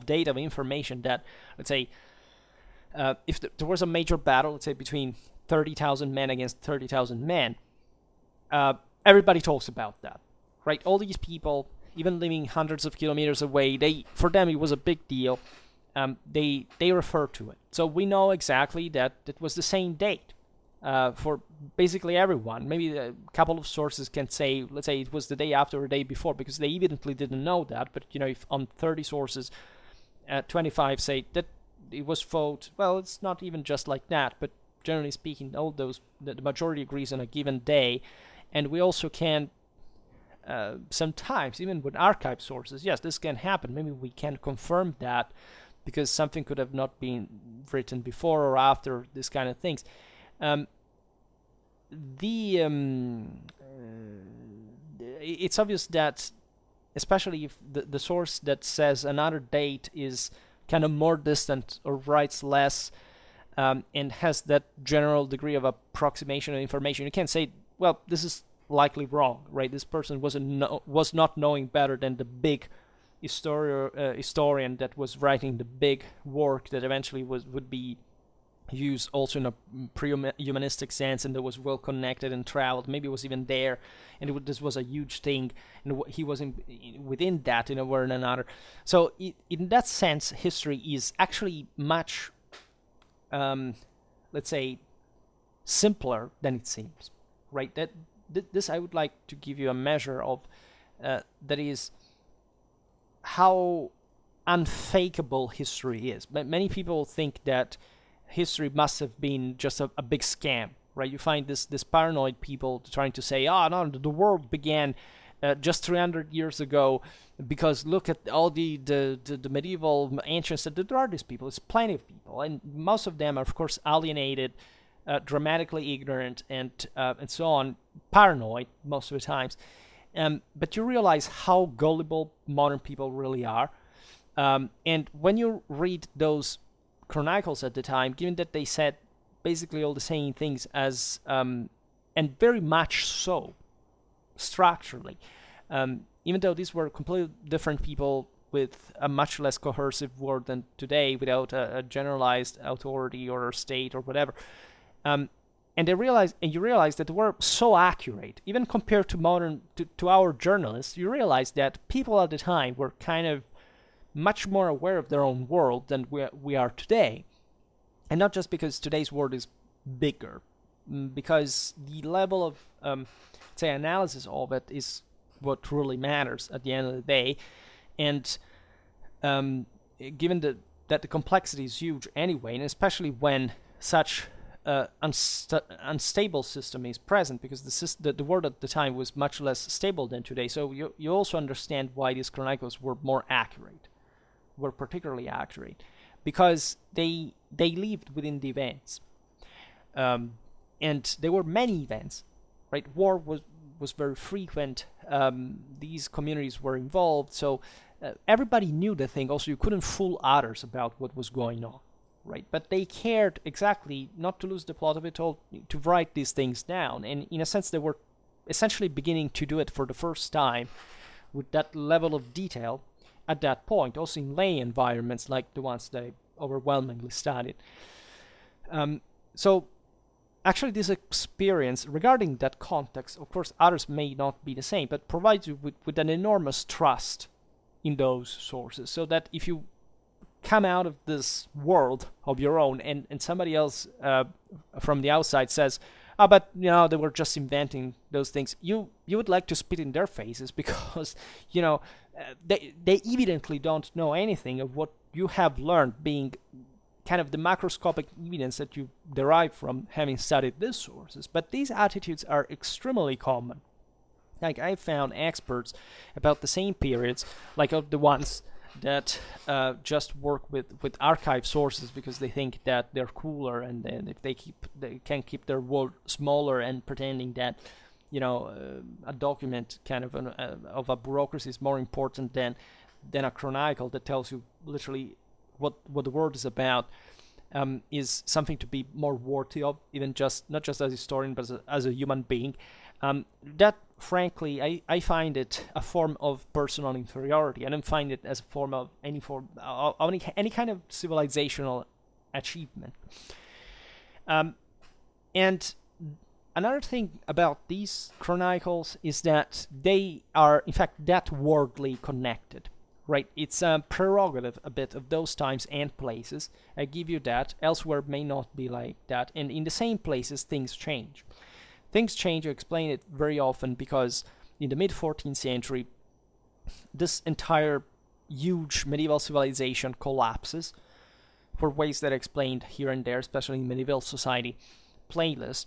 data, of information that, let's say, if there was a major battle, let's say between 30,000 men against 30,000 men, everybody talks about that, right? All these people, even living hundreds of kilometers away, for them it was a big deal. They refer to it, so we know exactly that it was the same date for basically everyone. Maybe a couple of sources can say, let's say it was the day after or the day before, because they evidently didn't know that. But if on 30 sources, 25 say that it was fought, well, it's not even just like that. But generally speaking, all those the majority agrees on a given day, and we also can. Sometimes, even with archive sources, yes, this can happen. Maybe we can confirm that because something could have not been written before or after, this kind of things. It's obvious that, especially if the source that says another date is kind of more distant or writes less, and has that general degree of approximation of information, you can say, well, this is likely wrong, right? This person was not knowing better than the big historian that was writing the big work that eventually would be used also in a pre-humanistic sense, and that was well connected and traveled. Maybe it was even there, and this was a huge thing, and he was within that in a way or another. So in that sense, history is actually much, let's say, simpler than it seems, right? This I would like to give you a measure of, that is how unfakeable history is. Many people think that history must have been just a big scam, right? You find this paranoid people trying to say, oh no, the world began just 300 years ago, because look at all the medieval ancients. That there are these people, there's plenty of people, and most of them are of course alienated, dramatically ignorant, and so on, paranoid most of the times. But you realize how gullible modern people really are. And when you read those chronicles at the time, given that they said basically all the same things as, and very much so, structurally, even though these were completely different people with a much less cohesive word than today, without a generalized authority or state or whatever. And you realize that they were so accurate, even compared to to our journalists. You realize that people at the time were kind of much more aware of their own world than we are today. And not just because today's world is bigger, because the level of, say, analysis of it is what really matters at the end of the day. And given that the complexity is huge anyway, and especially when such unstable system is present, because the world at the time was much less stable than today. So you also understand why these chronicles were more accurate, were particularly accurate, because they lived within the events, and there were many events, right? War was very frequent. These communities were involved, so everybody knew the thing. Also, you couldn't fool others about what was going on, right? But they cared exactly not to lose the plot of it all, to write these things down. And in a sense, they were essentially beginning to do it for the first time with that level of detail at that point, also in lay environments like the ones that I overwhelmingly studied. So actually this experience, regarding that context, of course others may not be the same, but provides you with an enormous trust in those sources, so that if you come out of this world of your own, and somebody else from the outside says, "Ah, but they were just inventing those things," you would like to spit in their faces, because they evidently don't know anything of what you have learned, being kind of the macroscopic evidence that you derive from having studied these sources. But these attitudes are extremely common. Like, I found experts about the same periods, like of the ones that just work with archive sources because they think that they're cooler, and then if they can keep their word smaller, and pretending that a document kind of of a bureaucracy is more important than a chronicle that tells you literally what the word is about, is something to be more worthy of, even not just as a historian, but as a human being. That, frankly, I find it a form of personal inferiority. I don't find it as a form of any kind of civilizational achievement. And another thing about these chronicles is that they are, in fact, that worldly connected. Right, it's a prerogative a bit of those times and places. I give you that. Elsewhere may not be like that, and in the same places things change. Things change. I explain it very often because in the mid-14th century, this entire huge medieval civilization collapses for ways that I explained here and there, especially in medieval society playlist,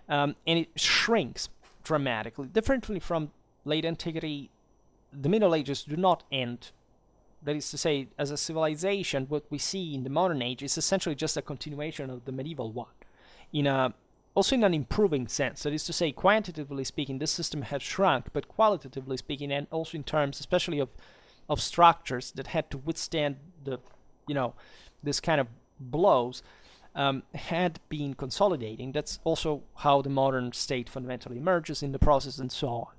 and it shrinks dramatically. Differently from late antiquity, the Middle Ages do not end. That is to say, as a civilization, what we see in the modern age is essentially just a continuation of the medieval one, also in an improving sense. That is to say, quantitatively speaking, this system has shrunk, but qualitatively speaking, and also in terms especially of structures that had to withstand this kind of blows, had been consolidating. That's also how the modern state fundamentally emerges in the process, and so on.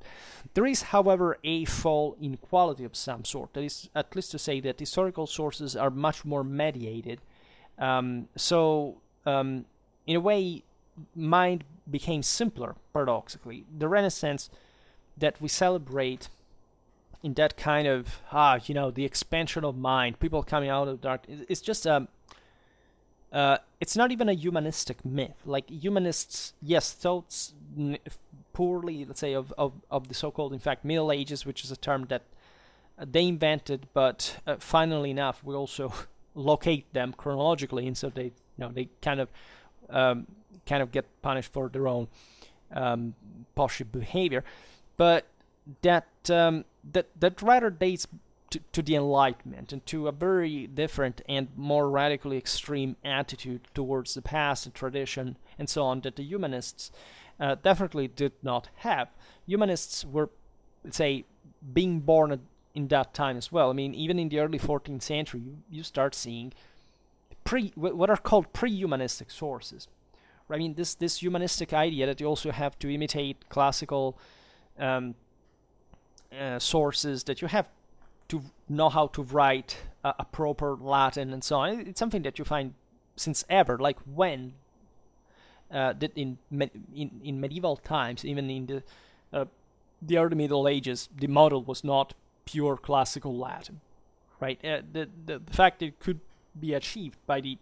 There is, however, a fall in quality of some sort. That is, at least to say, that historical sources are much more mediated. In a way, mind became simpler, paradoxically. The Renaissance that we celebrate in that kind of, the expansion of mind, people coming out of the dark, it's just it's not even a humanistic myth. Like, humanists, yes, thought poorly, let's say, of the so-called, in fact, Middle Ages, which is a term that they invented, but funnily enough, we also locate them chronologically, and so they kind of get punished for their own poshy behavior. But that rather dates to the Enlightenment, and to a very different and more radically extreme attitude towards the past and tradition and so on that the humanists definitely did not have. Humanists were, let's say, being born in that time as well. I mean, even in the early 14th century, you start seeing what are called pre-humanistic sources. I mean, this humanistic idea that you also have to imitate classical sources, that you have to know how to write a proper Latin and so on. It's something that you find since ever. Like, when that in medieval times, even in the early Middle Ages, the model was not pure classical Latin, right? The fact that it could be achieved by the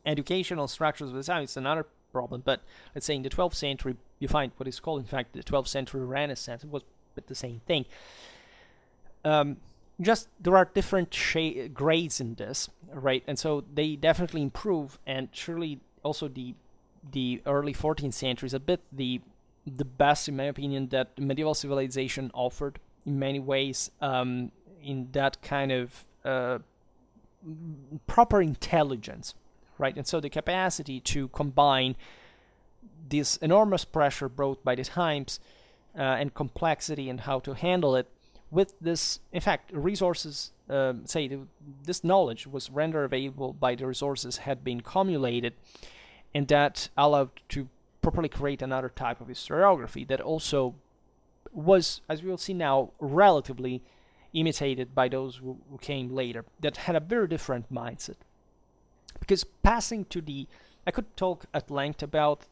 educational structures of the time is another problem. But let's say in the 12th century, you find what is called, in fact, the 12th century Renaissance. It was the same thing. Just there are different grades in this, right? And so they definitely improve, and surely also the early 14th century is a bit the best, in my opinion, that medieval civilization offered in many ways, in that kind of proper intelligence, right? And so the capacity to combine this enormous pressure brought by the times and complexity and how to handle it with this, in fact, resources, this knowledge was rendered available by the resources had been cumulated, and that allowed to properly create another type of historiography that also was, as we will see now, relatively imitated by those who came later, that had a very different mindset. Because passing to I could talk at length about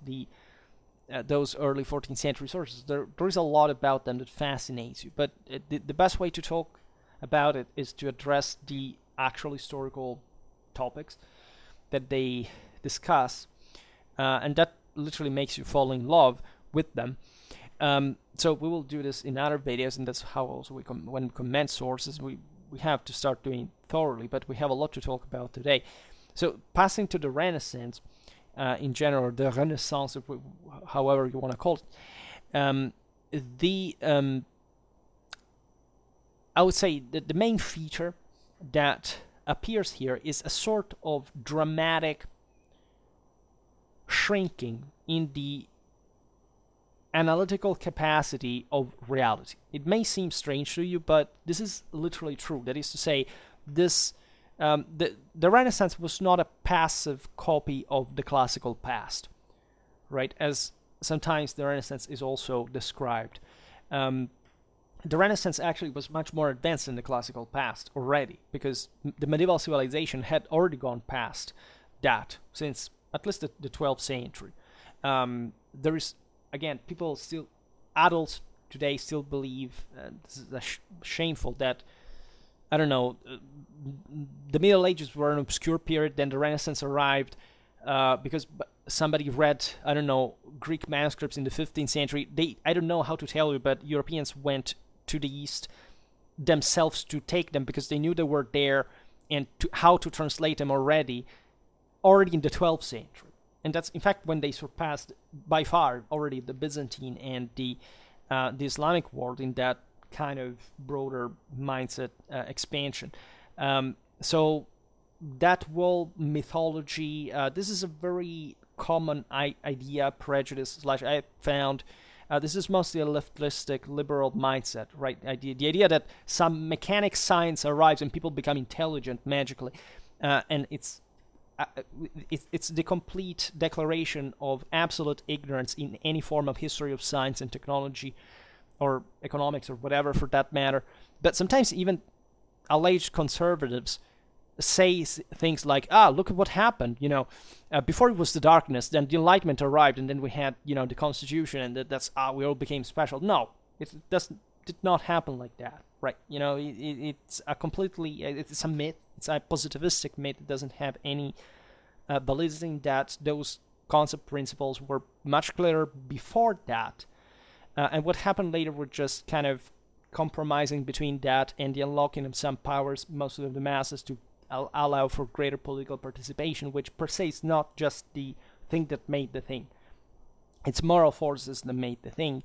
those early 14th century sources. There is a lot about them that fascinates you, but the best way to talk about it is to address the actual historical topics that they discuss, and that literally makes you fall in love with them. So we will do this in other videos, and that's how also when we comment sources, we have to start doing it thoroughly, but we have a lot to talk about today. So passing to the Renaissance in general, the Renaissance, however you want to call it, I would say that the main feature that appears here is a sort of dramatic shrinking in the analytical capacity of reality. It may seem strange to you, but this is literally true. That is to say, this the Renaissance was not a passive copy of the classical past, right? As sometimes the Renaissance is also described. The Renaissance actually was much more advanced than the classical past already, because the medieval civilization had already gone past that since at least the 12th century. There is, again, people still, adults today still believe, this is shameful, that, I don't know, the Middle Ages were an obscure period, then the Renaissance arrived because somebody read, I don't know, Greek manuscripts in the 15th century. I don't know how to tell you, but Europeans went to the East themselves to take them because they knew they were there, and how to translate them already in the 12th century. And that's, in fact, when they surpassed by far already the Byzantine and the Islamic world in that kind of broader mindset expansion. So that whole mythology, this is a very common idea, prejudice / I found. This is mostly a leftistic, liberal mindset, right? The idea that some mechanic science arrives and people become intelligent magically, and it's the complete declaration of absolute ignorance in any form of history of science and technology, or economics, or whatever for that matter. But sometimes even alleged conservatives say things like, look at what happened, before it was the darkness, then the Enlightenment arrived, and then we had, the Constitution, and that's we all became special. No, it did not happen like that, right? It's a completely, it's a myth. It's a positivistic myth. It doesn't have any believing that those concept principles were much clearer before that, and what happened later were just kind of compromising between that and the unlocking of some powers, mostly of the masses, to allow for greater political participation, which per se is not just the thing that made the thing. It's moral forces that made the thing,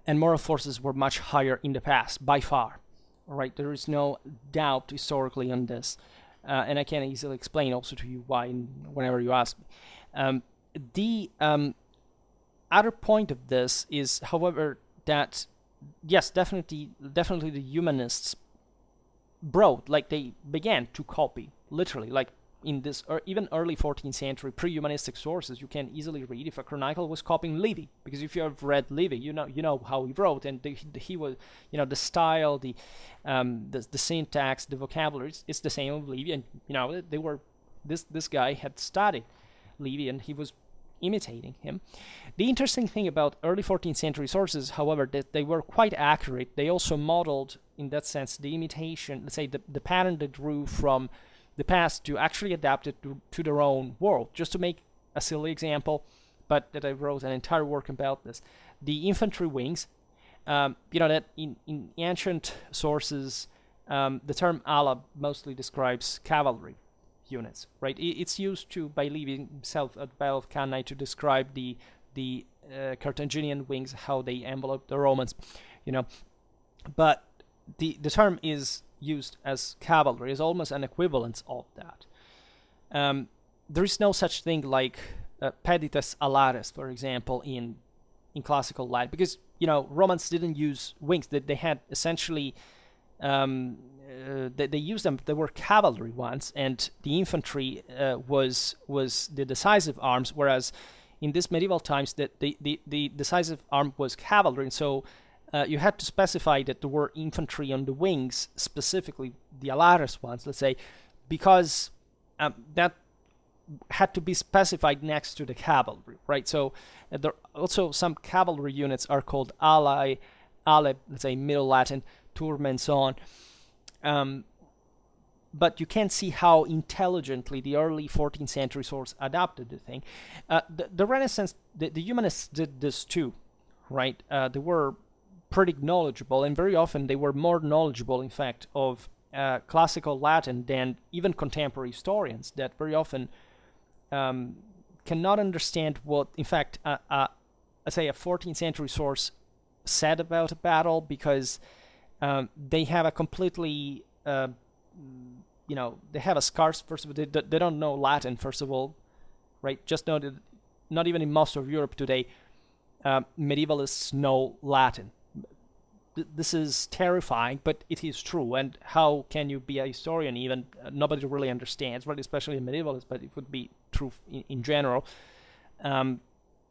and moral forces were much higher in the past, by far. Right? There is no doubt historically on this, and I can easily explain also to you why whenever you ask me. The other point of this is, however, that yes, definitely the humanists they began to copy, literally, like in this, or even early 14th century pre-humanistic sources, you can easily read if a chronicle was copying Livy, because if you have read Livy, you know how he wrote, and he was, the style, the syntax, the vocabulary, it's the same of Livy, and they were, this guy had studied Livy, and he was imitating him. The interesting thing about early 14th century sources, however, that they were quite accurate. They also modeled, in that sense, the imitation, let's say the pattern they drew from the past to actually adapt it to their own world. Just to make a silly example, but that I wrote an entire work about this. The infantry wings, that in ancient sources, the term ala mostly describes cavalry units, right? It's used by Livy himself at the Battle of Cannae to describe the Carthaginian wings, how they enveloped the Romans, But the term is used as cavalry, is almost an equivalence of that. There is no such thing like pedites alares, for example, in classical Latin, because Romans didn't use wings; they had essentially they used them. They were cavalry ones, and the infantry was the decisive arms. Whereas in this medieval times, the decisive arm was cavalry, and so you had to specify that there were infantry on the wings, specifically the alaris ones, let's say, because that had to be specified next to the cavalry, right? So there also some cavalry units are called ale, let's say Middle Latin, turm, and so on. Um, but you can see how intelligently the early 14th century source adapted the thing. The Renaissance, the humanists did this too, right? They were pretty knowledgeable, and very often they were more knowledgeable, in fact, of classical Latin than even contemporary historians, that very often cannot understand what, in fact, let's say a 14th century source said about a battle, because they have a completely they have a scarce, first of all, they don't know Latin, first of all, right? Just know that not even in most of Europe today, medievalists know Latin. This is terrifying, but it is true. And how can you be a historian even? Nobody really understands, right? Especially a medievalist, but it would be true in general.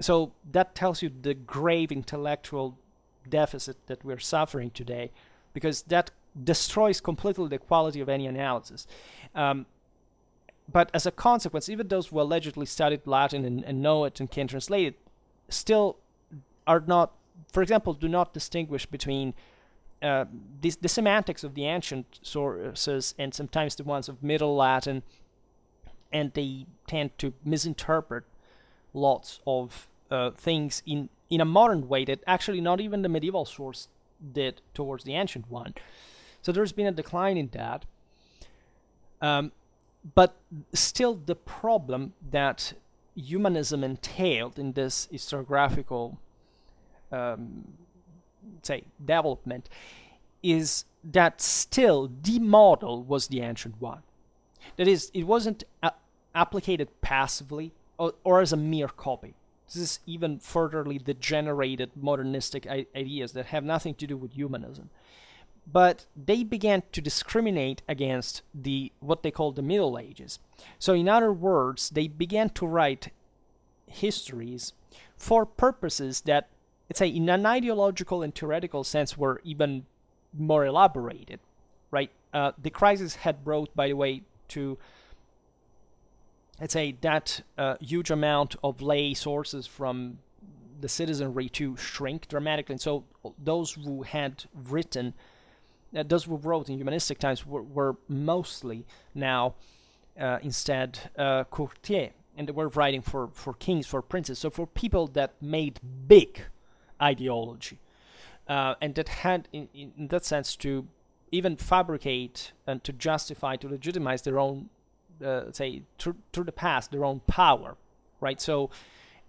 So that tells you the grave intellectual deficit that we're suffering today, because that destroys completely the quality of any analysis. But as a consequence, even those who allegedly studied Latin and know it and can translate it still are not, for example, do not distinguish between the semantics of the ancient sources and sometimes the ones of Middle Latin, and they tend to misinterpret lots of things in a modern way that actually not even the medieval source did towards the ancient one. So there's been a decline in that. But still, the problem that humanism entailed in this historiographical development is that still the model was the ancient one. That is, it wasn't applied passively or as a mere copy. This is even furtherly degenerated modernistic ideas that have nothing to do with humanism. But they began to discriminate against what they call the Middle Ages. So in other words, they began to write histories for purposes that, let's say, in an ideological and theoretical sense, were even more elaborated, right? The crisis had brought, by the way, to, let's say, that huge amount of lay sources from the citizenry to shrink dramatically. And so those who had written, those who wrote in humanistic times were mostly now instead courtiers, and they were writing for kings, for princes, so for people that made big ideology, and that had, in that sense, to even fabricate and to justify, to legitimize their own, say, through the past, their own power, right? So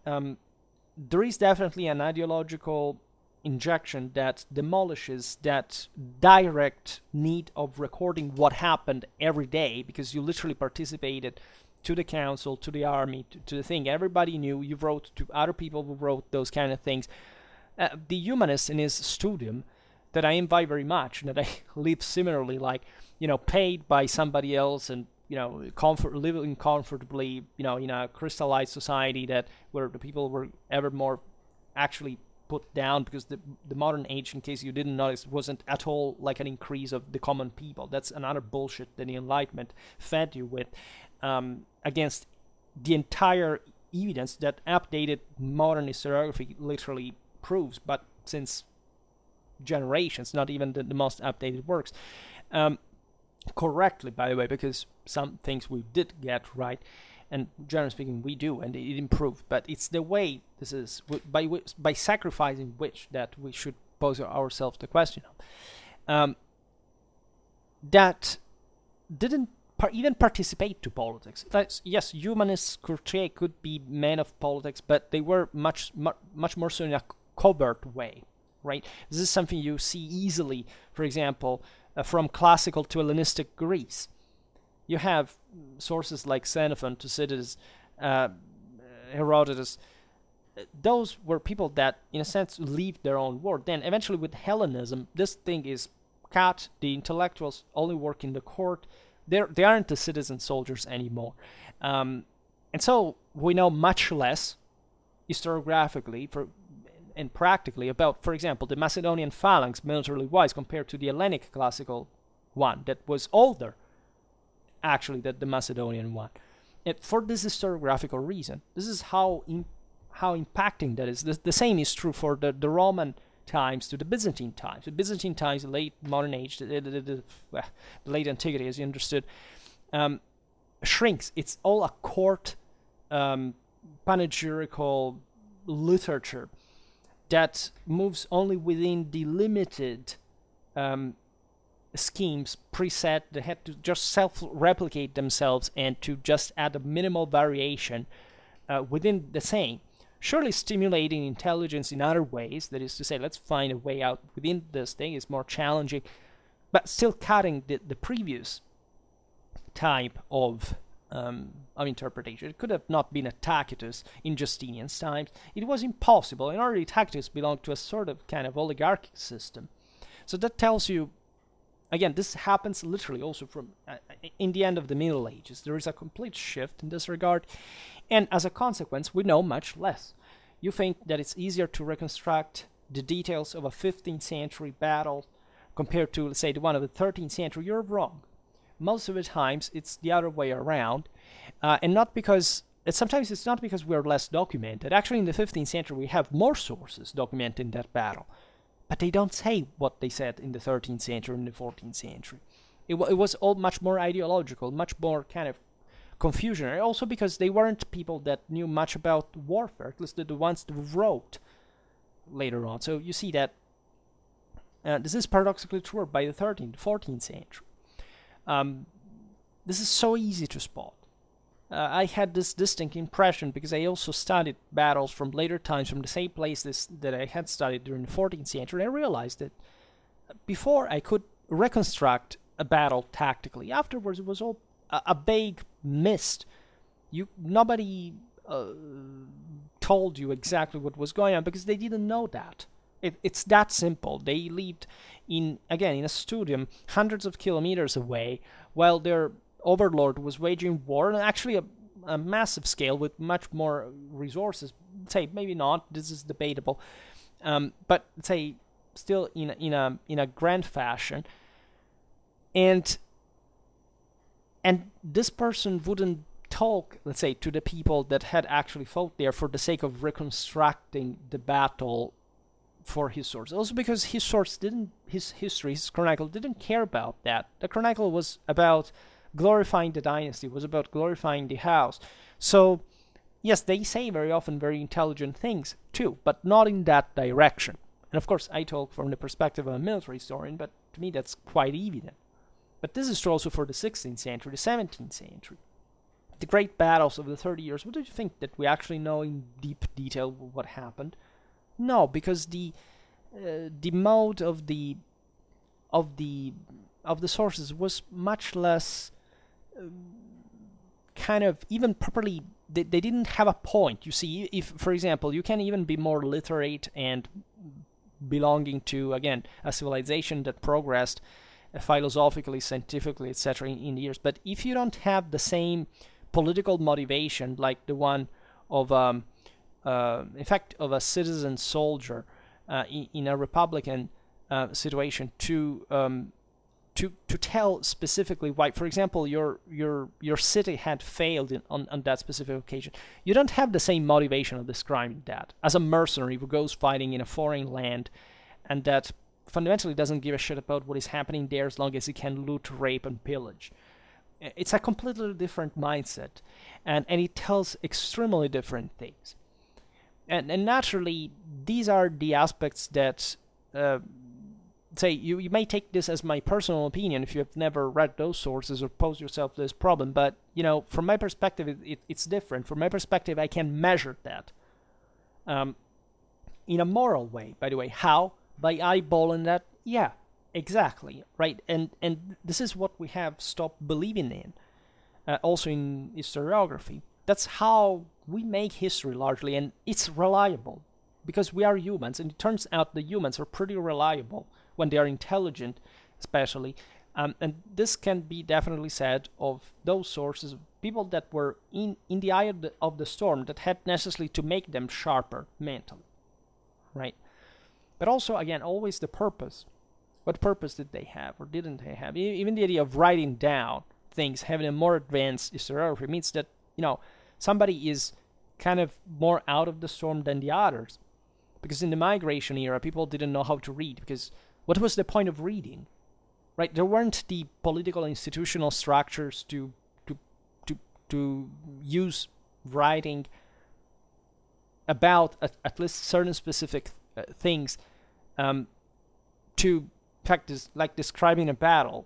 there is definitely an ideological injection that demolishes that direct need of recording what happened every day, because you literally participated to the council, to the army, to the thing. Everybody knew. You wrote to other people who wrote those kind of things. The humanist in his studium, that I invite very much, and that I live similarly, like, paid by somebody else, and living comfortably, in a crystallized society where the people were ever more actually put down, because the modern age, in case you didn't notice, wasn't at all like an increase of the common people. That's another bullshit that the Enlightenment fed you with, against the entire evidence that updated modern historiography literally proves, but since generations, not even the most updated works, correctly, by the way, because some things we did get right, and generally speaking we do, and it improved, but it's the way this is, by sacrificing which, that we should pose ourselves the question of, that didn't even participate to politics. Yes, humanists, courtiers could be men of politics, but they were much more so in a covert way, right? This is something you see easily, for example, from classical to Hellenistic Greece. You have sources like Xenophon, Thucydides, Herodotus. Those were people that, in a sense, lived their own world. Then, eventually, with Hellenism, this thing is cut. The intellectuals only work in the court. They aren't the citizen soldiers anymore. And so we know much less historiographically and practically about, for example, the Macedonian phalanx militarily wise compared to the Hellenic classical one that was older, actually, than the Macedonian one. And for this historiographical reason, this is how impacting that is. The same is true for the Roman times to the Byzantine times. The Byzantine times, the late modern age, the late antiquity, as you understood, shrinks. It's all a court panegyrical literature that moves only within the limited schemes preset. They had to just self-replicate themselves and to just add a minimal variation within the same. Surely stimulating intelligence in other ways, that is to say, let's find a way out within this thing, is more challenging, but still cutting the previous type of interpretation. It could have not been a Tacitus in Justinian's times. It was impossible, and already Tacitus belonged to a sort of kind of oligarchic system. So that tells you, again, this happens literally also from in the end of the Middle Ages. There is a complete shift in this regard, and as a consequence, we know much less. You think that it's easier to reconstruct the details of a 15th century battle compared to, let's say, the one of the 13th century. You're wrong. Most of the times, it's the other way around, and not because. Sometimes it's not because we're less documented. Actually, in the 15th century, we have more sources documenting that battle. But they don't say what they said in the 13th century and the 14th century. It was all much more ideological, much more kind of confusion. And also because they weren't people that knew much about warfare, at least the ones that wrote later on. So you see that this is paradoxically true by the 13th, 14th century. This is so easy to spot. I had this distinct impression because I also studied battles from later times from the same places that I had studied during the 14th century. And I realized that before I could reconstruct a battle tactically, afterwards it was all a vague mist. Nobody told you exactly what was going on because they didn't know that. It's that simple. They lived in a studium hundreds of kilometers away while their overlord was waging war, and actually a massive scale with much more resources. Say maybe not. This is debatable, but say still in a grand fashion. And this person wouldn't talk, let's say, to the people that had actually fought there for the sake of reconstructing the battle for his source. Also because his source his history, his chronicle didn't care about that. The chronicle was about glorifying the dynasty, was about glorifying the house. So, yes, they say very often very intelligent things too, but not in that direction. And of course, I talk from the perspective of a military historian, but to me that's quite evident. But this is true also for the 16th century, the 17th century. The great battles of the 30 years, what do you think that we actually know in deep detail what happened? No, because the mode of the sources was much less kind of even properly. They didn't have a point. You see, if for example you can even be more literate and belonging to again a civilization that progressed philosophically, scientifically, etc. in the years, but if you don't have the same political motivation like the one of in fact of a citizen soldier in a republican situation to tell specifically why, for example, your city had failed on that specific occasion. You don't have the same motivation of describing that as a mercenary who goes fighting in a foreign land and that fundamentally doesn't give a shit about what is happening there as long as he can loot, rape, and pillage. It's a completely different mindset, and it tells extremely different things. And naturally, these are the aspects that say you may take this as my personal opinion if you have never read those sources or posed yourself this problem, but from my perspective it's different. From my perspective, I can measure that in a moral way, by the way. How? By eyeballing that. Yeah, exactly, right. And this is what we have stopped believing in, also in historiography. That's how we make history largely, and it's reliable because we are humans, and it turns out the humans are pretty reliable when they are intelligent, especially. And this can be definitely said of those sources, people that were in the eye of the storm, that had necessarily to make them sharper mentally, right? But also, again, always the purpose. What purpose did they have or didn't they have? Even the idea of writing down things, having a more advanced historiography, means that, somebody is kind of more out of the storm than the others. because in the migration era, people didn't know how to read, because what was the point of reading, right? There weren't the political institutional structures to use writing about at least certain specific things, to practice, like describing a battle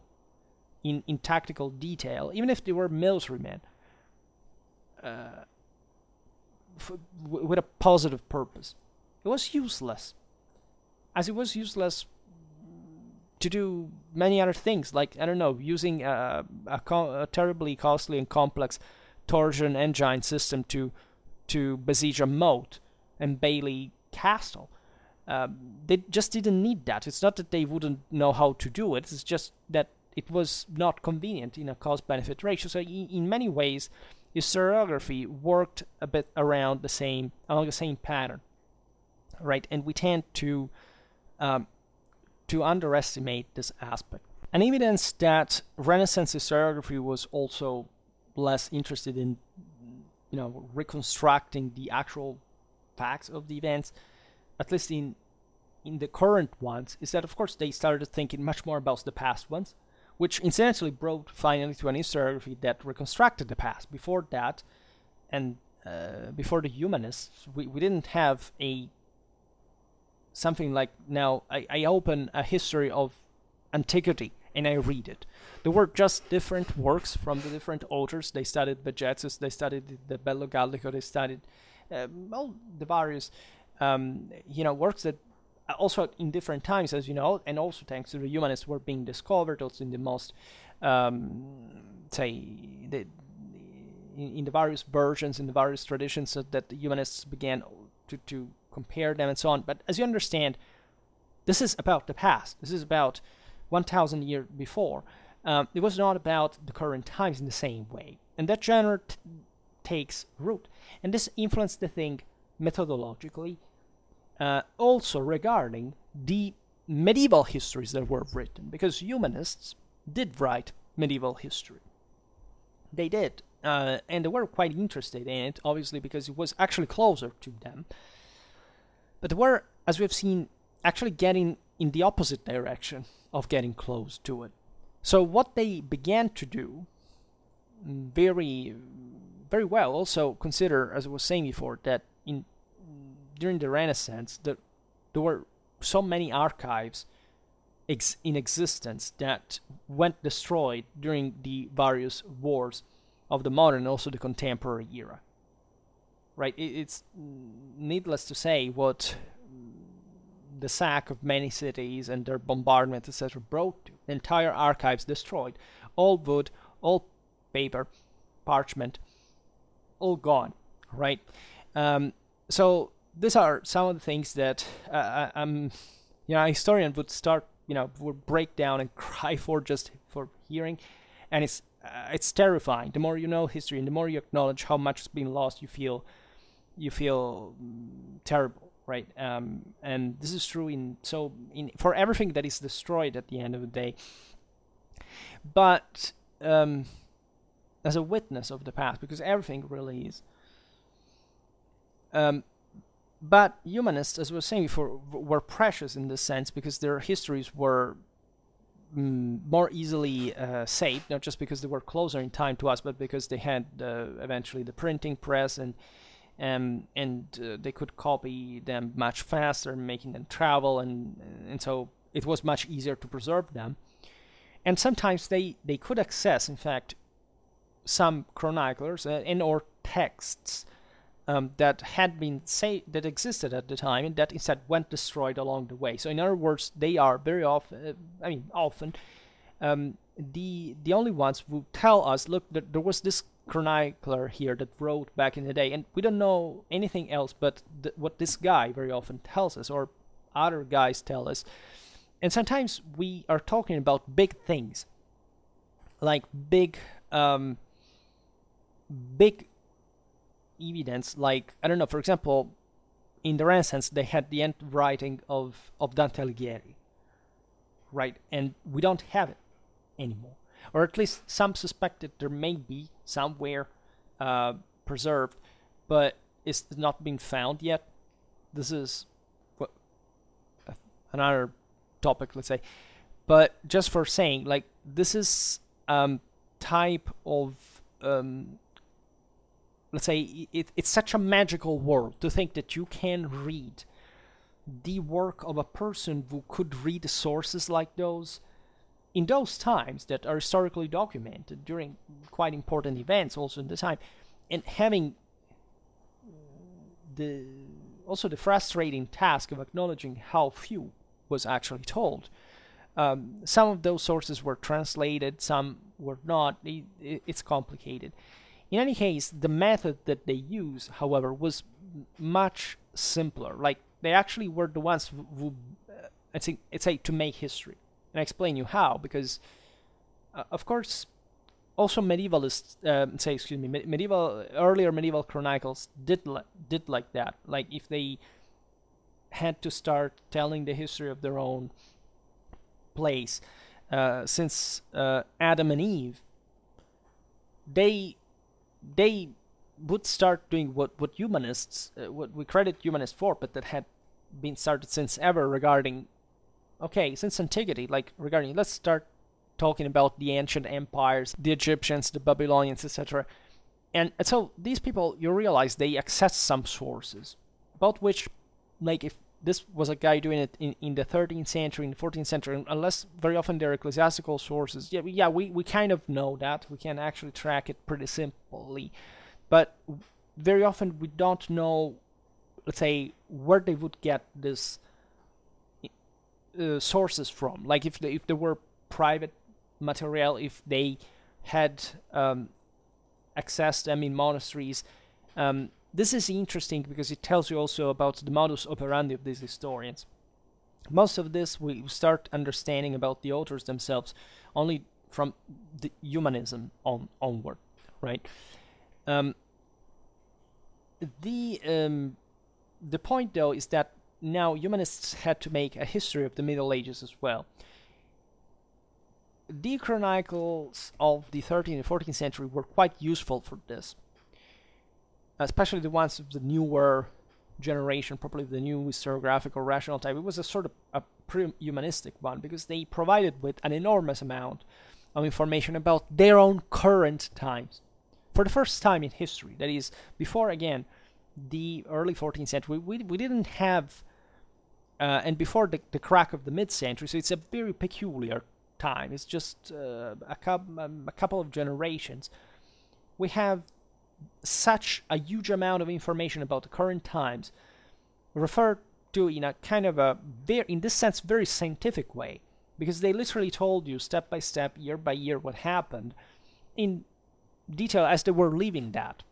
in tactical detail, even if they were military men, with a positive purpose. It was useless, as it was useless to do many other things, like, I don't know, using a terribly costly and complex torsion engine system to besiege a moat and Bailey Castle. They just didn't need that. It's not that they wouldn't know how to do it, it's just that it was not convenient in a cost-benefit ratio. So in many ways, historiography worked a bit along the same pattern, right? And we tend to underestimate this aspect. And evidence that Renaissance historiography was also less interested in, reconstructing the actual facts of the events, at least in the current ones, is that, of course, they started thinking much more about the past ones, which incidentally brought finally to an historiography that reconstructed the past. Before that, and before the humanists, we didn't have something like now I open a history of antiquity and I read it. There were just different works from the different authors. They studied Begetsus, they studied the Bello Gallico, they studied all the various works that also in different times, as you know, and also thanks to the humanists, were being discovered also in the most, in the various versions, in the various traditions, so that the humanists began to compare them and so on. But as you understand, this is about the past. This is about 1,000 years before. It was not about the current times in the same way. And that genre takes root. And this influenced the thing methodologically, also regarding the medieval histories that were written, because humanists did write medieval history. They did. And they were quite interested in it, obviously, because it was actually closer to them. But they were, as we've seen, actually getting in the opposite direction of getting close to it. So what they began to do very, very well, also consider, as I was saying before, that during the Renaissance, there were so many archives in existence that went destroyed during the various wars of the modern and also the contemporary era. Right? It's needless to say what the sack of many cities and their bombardment, etc., brought to. The entire archives destroyed. All wood, all paper, parchment, all gone. Right? So these are some of the things that a historian would start, would break down and cry for just for hearing, and it's terrifying. The more you know history and the more you acknowledge how much has been lost, you feel terrible, right? And this is true for everything that is destroyed at the end of the day. But as a witness of the past, because everything really is. But humanists, as we were saying before, were precious in this sense because their histories were more easily saved, not just because they were closer in time to us, but because they had eventually the printing press and they could copy them much faster, making them travel, and so it was much easier to preserve them. And sometimes they could access, in fact, some chroniclers and or texts that had been that existed at the time and that instead went destroyed along the way. So in other words, they are very often, the only ones who tell us, look, there was this chronicler here that wrote back in the day, and we don't know anything else but what this guy very often tells us, or other guys tell us. And sometimes we are talking about big things, like big evidence, like, I don't know, for example, in the Renaissance, they had the handwriting of Dante Alighieri, right? And we don't have it anymore. Or at least some suspect that there may be somewhere preserved, but it's not been found yet. This is another topic, let's say. But just for saying, like, this is type of let's say it's such a magical world to think that you can read the work of a person who could read sources like those in those times that are historically documented during quite important events also in the time, and having the also the frustrating task of acknowledging how few was actually told. Some of those sources were translated, some were not. It's complicated. In any case, the method that they used, however, was much simpler. Like, they actually were the ones who it's a to make history. And I explain you how, because, of course, also medievalists, earlier medieval chronicles did like that. Like, if they had to start telling the history of their own place, since Adam and Eve, they would start doing what humanists, what we credit humanists for, but that had been started since ever regarding, since antiquity, like regarding, let's start talking about the ancient empires, the Egyptians, the Babylonians, etc. And so these people, you realize they access some sources, about which, like, if this was a guy doing it in the 13th century, in the 14th century, unless very often they're ecclesiastical sources, we kind of know that. We can actually track it pretty simply. But very often we don't know, let's say, where they would get this sources from. Like, if they were private material, if they had accessed them in monasteries. This is interesting because it tells you also about the modus operandi of these historians. Most of this we start understanding about the authors themselves only from the humanism onward, right? The point, though, is that now humanists had to make a history of the Middle Ages as well. The chronicles of the 13th and 14th century were quite useful for this, especially the ones of the newer generation, probably the new historiographical rational type. It was a sort of a pre-humanistic one because they provided with an enormous amount of information about their own current times. For the first time in history, that is, before, again, the early 14th century, we didn't have, and before the crack of the mid-century, so it's a very peculiar time. It's just a couple of generations. We have such a huge amount of information about the current times, referred to in a kind of a, in this sense, very scientific way, because they literally told you step by step, year by year, what happened in detail as they were living that,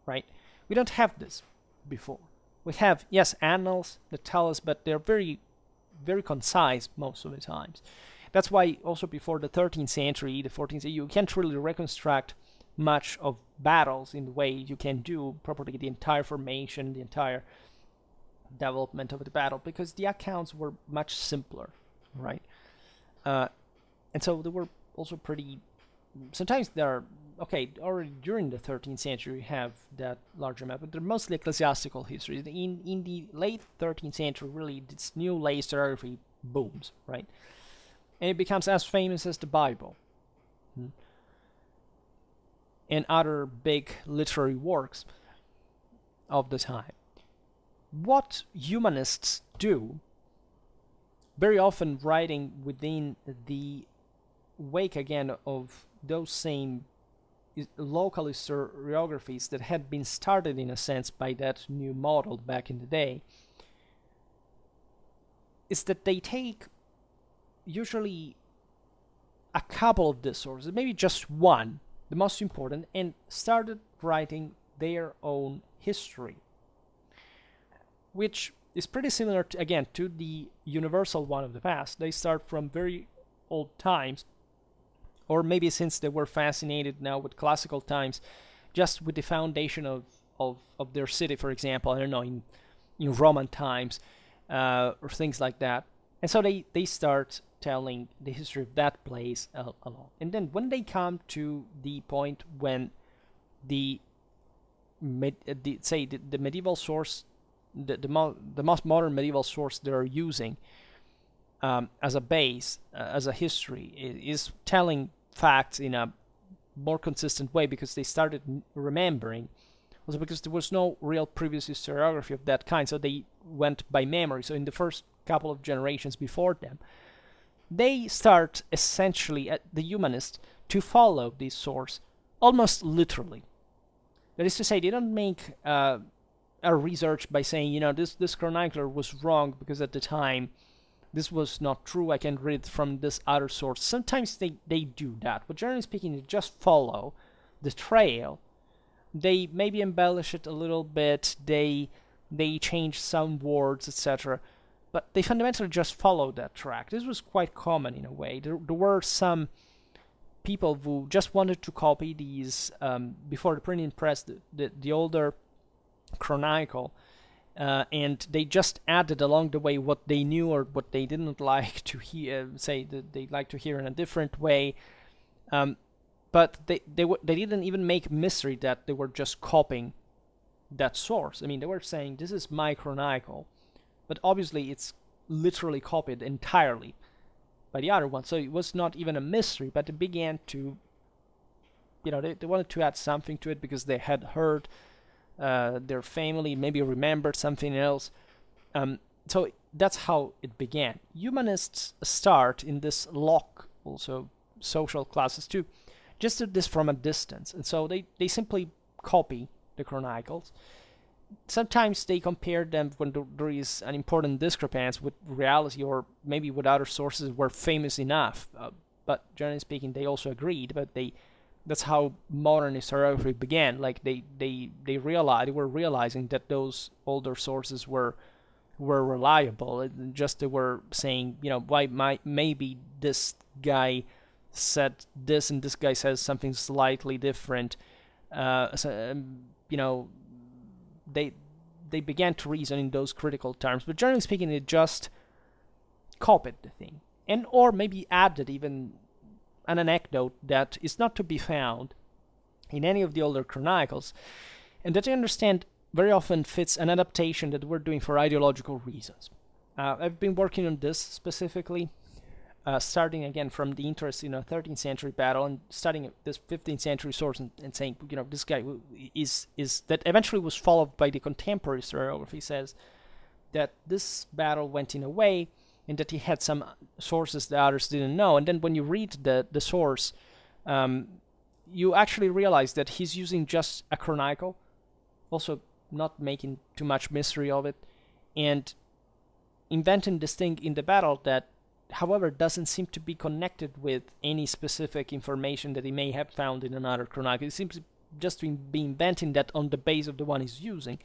right? We don't have this before. We have, yes, annals that tell us, but they're very, very concise most of the times. That's why also before the 13th century, the 14th century, you can't really reconstruct much of battles in the way you can do properly the entire formation, the entire development of the battle, because the accounts were much simpler, right? And so they were also pretty, sometimes they're, already during the 13th century we have that larger map, but they're mostly ecclesiastical histories. In the late 13th century, really, this new lay historiography booms, right? And it becomes as famous as the Bible. And other big literary works of the time. What humanists do, very often writing within the wake again of those same local historiographies that had been started in a sense by that new model back in the day, is that they take usually a couple of these sources, maybe just one, the most important, and started writing their own history, which is pretty similar to, again, to the universal one of the past. They start from very old times, or maybe since they were fascinated now with classical times, just with the foundation of their city, for example, I don't know, in Roman times, or things like that. And so they start telling the history of that place along. And then when they come to the point when the medieval source, the most modern medieval source they're using as a base, as a history, is telling facts in a more consistent way, because they started remembering. Also because there was no real previous historiography of that kind, so they went by memory. So in the first couple of generations before them, they start essentially, the humanists, to follow this source almost literally. That is to say, they don't make a research by saying, this chronicler was wrong because at the time this was not true, I can read from this other source. Sometimes they do that, but generally speaking, they just follow the trail. They maybe embellish it a little bit, they change some words, etc., but they fundamentally just follow that track. This was quite common in a way. There were some people who just wanted to copy these, before the printing press, the older chronicle, and they just added along the way what they knew or what they didn't like to hear, say that they like to hear in a different way. But they didn't even make mystery that they were just copying that source. I mean, they were saying, this is my chronicle, but obviously it's literally copied entirely by the other one. So it was not even a mystery, but they began to, they wanted to add something to it because they had heard their family maybe remembered something else. So that's how it began. Humanists start in this lock, also social classes too, just did this from a distance. And so they simply copy the chronicles. Sometimes they compare them when there is an important discrepancy with reality, or maybe with other sources were famous enough. But generally speaking, they also agreed. But that's how modern historiography began. Like they were realizing that those older sources were reliable. And just they were saying, why maybe this guy said this and this guy says something slightly different. They began to reason in those critical terms, but generally speaking, it just copied the thing, or maybe added even an anecdote that is not to be found in any of the older chronicles, and that I understand very often fits an adaptation that we're doing for ideological reasons. I've been working on this specifically, starting again from the interest in a 13th century battle and studying this 15th century source and saying, this guy is that eventually was followed by the contemporary historiography, says that this battle went in a way and that he had some sources that others didn't know. And then when you read the source, you actually realize that he's using just a chronicle, also not making too much mystery of it, and inventing this thing in the battle that, however, doesn't seem to be connected with any specific information that he may have found in another chronicle. It seems just to be inventing that on the base of the one he's using.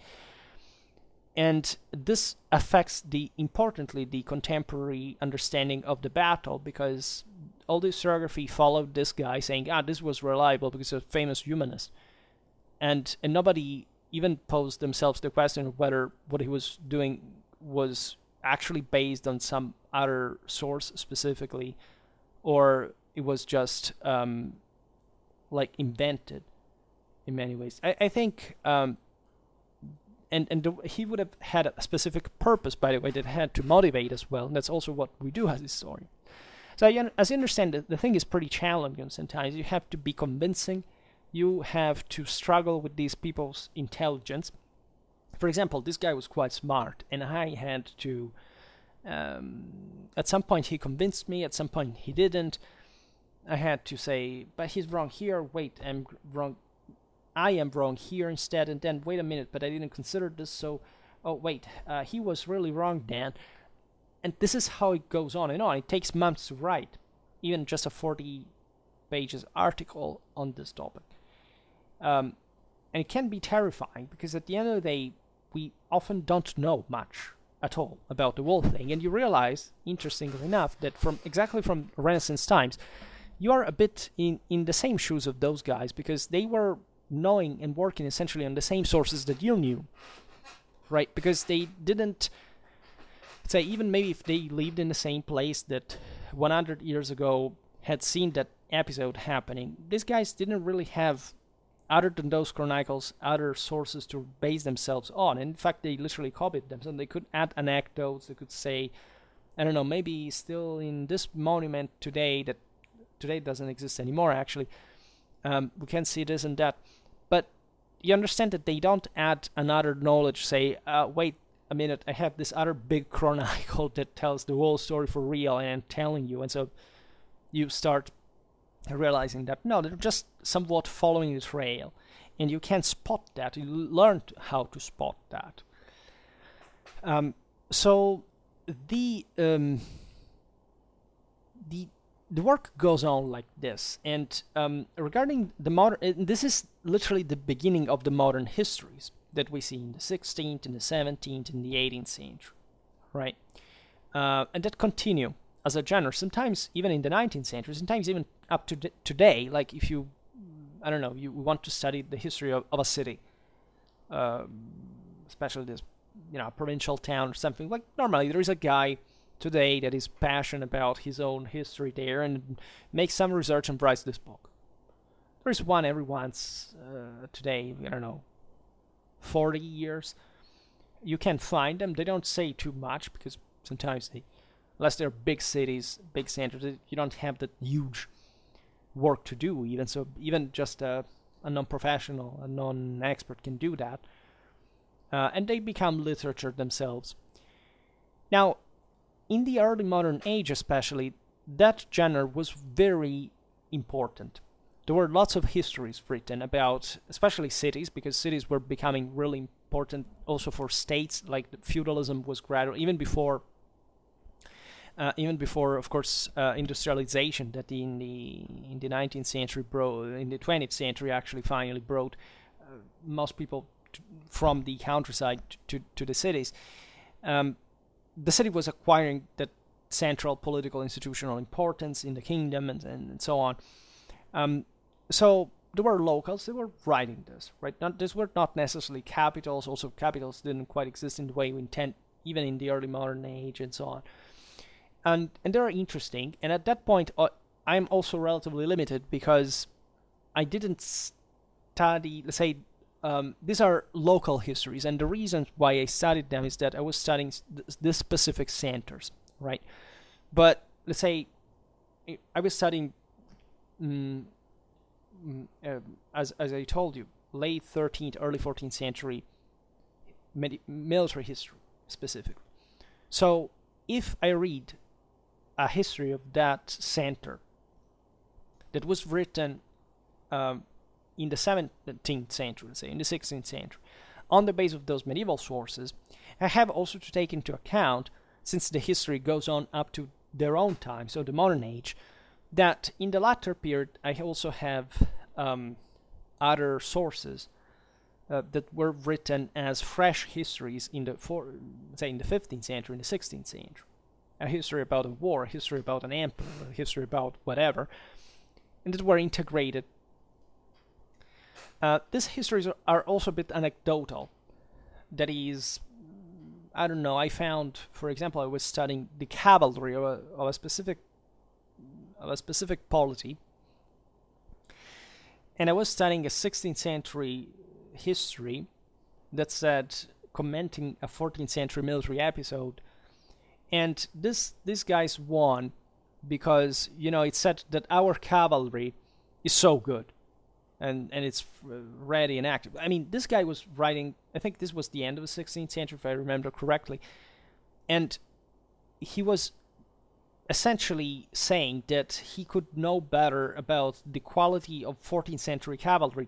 And this affects importantly the contemporary understanding of the battle, because all the historiography followed this guy saying, this was reliable because he's a famous humanist. And nobody even posed themselves the question of whether what he was doing was actually based on some other source specifically, or it was just invented in many ways. I think he would have had a specific purpose, by the way, that had to motivate as well, and that's also what we do as historians. So as you understand, the thing is pretty challenging sometimes. You have to be convincing, you have to struggle with these people's intelligence. For example, this guy was quite smart, and I had to, at some point he convinced me, at some point he didn't. I had to say, but he's wrong here, wait, I'm wrong. I am wrong here instead, and then, wait a minute, but I didn't consider this, so, oh, wait, he was really wrong then. And this is how it goes on and on. It takes months to write, even just a 40 pages article on this topic. And it can be terrifying, because at the end of the day, we often don't know much at all about the whole thing. And you realize, interestingly enough, that exactly from Renaissance times, you are a bit in the same shoes of those guys, because they were knowing and working essentially on the same sources that you knew, right? Because they didn't, say, even maybe if they lived in the same place that 100 years ago had seen that episode happening, these guys didn't really have, other than those chronicles, other sources to base themselves on. And in fact, they literally copied them. So they could add anecdotes, they could say I don't know, maybe still in this monument today, that today doesn't exist anymore actually. We can see this and that, but you understand that they don't add another knowledge, say, wait a minute, I have this other big chronicle that tells the whole story for real and I'm telling you, and so you start realizing that no, they're just somewhat following the trail, and you can spot that. You learn how to spot that. So the work goes on like this, and regarding the modern, this is literally the beginning of the modern histories that we see in the 16th, in the 17th, in the 18th century, right? And that continue as a genre, sometimes even in the 19th century, sometimes even up to today. Like if you, I don't know, you want to study the history of a city, especially this, provincial town or something, like normally there is a guy today that is passionate about his own history there and makes some research and writes this book. There is one every once today, I don't know, 40 years. You can find them. They don't say too much because sometimes unless they're big cities, big centers, you don't have that huge work to do even. So even just a non-professional, a non-expert can do that. And they become literature themselves. Now, in the early modern age especially, that genre was very important. There were lots of histories written about, especially cities, because cities were becoming really important also for states. Like feudalism was gradual, even before, of course, industrialization that in the 19th century in the 20th century actually finally brought most people from the countryside to the cities. The city was acquiring that central political institutional importance in the kingdom and so on. So there were locals that were writing this, right? These were not necessarily capitals. Also, capitals didn't quite exist in the way we intend, even in the early modern age and so on. And they're interesting. And at that point, I'm also relatively limited because I didn't study, let's say, these are local histories, and the reason why I studied them is that I was studying this specific centers, right? But let's say I was studying, as I told you, late 13th, early 14th century military history specifically. So if I read a history of that center that was written in the 17th century, let's say, in the 16th century, on the basis of those medieval sources, I have also to take into account, since the history goes on up to their own time, so the modern age, that in the latter period I also have other sources that were written as fresh histories in the 15th century, in the 16th century. A history about a war, a history about an emperor, a history about whatever, and that were integrated. These histories are also a bit anecdotal. That is, I don't know, I found, for example, I was studying the cavalry of a specific polity, and I was studying a 16th century history that said, commenting a 14th century military episode, and these guys won because, it said that our cavalry is so good. And it's ready and active. I mean, this guy was writing, I think this was the end of the 16th century, if I remember correctly. And he was essentially saying that he could know better about the quality of 14th century cavalry,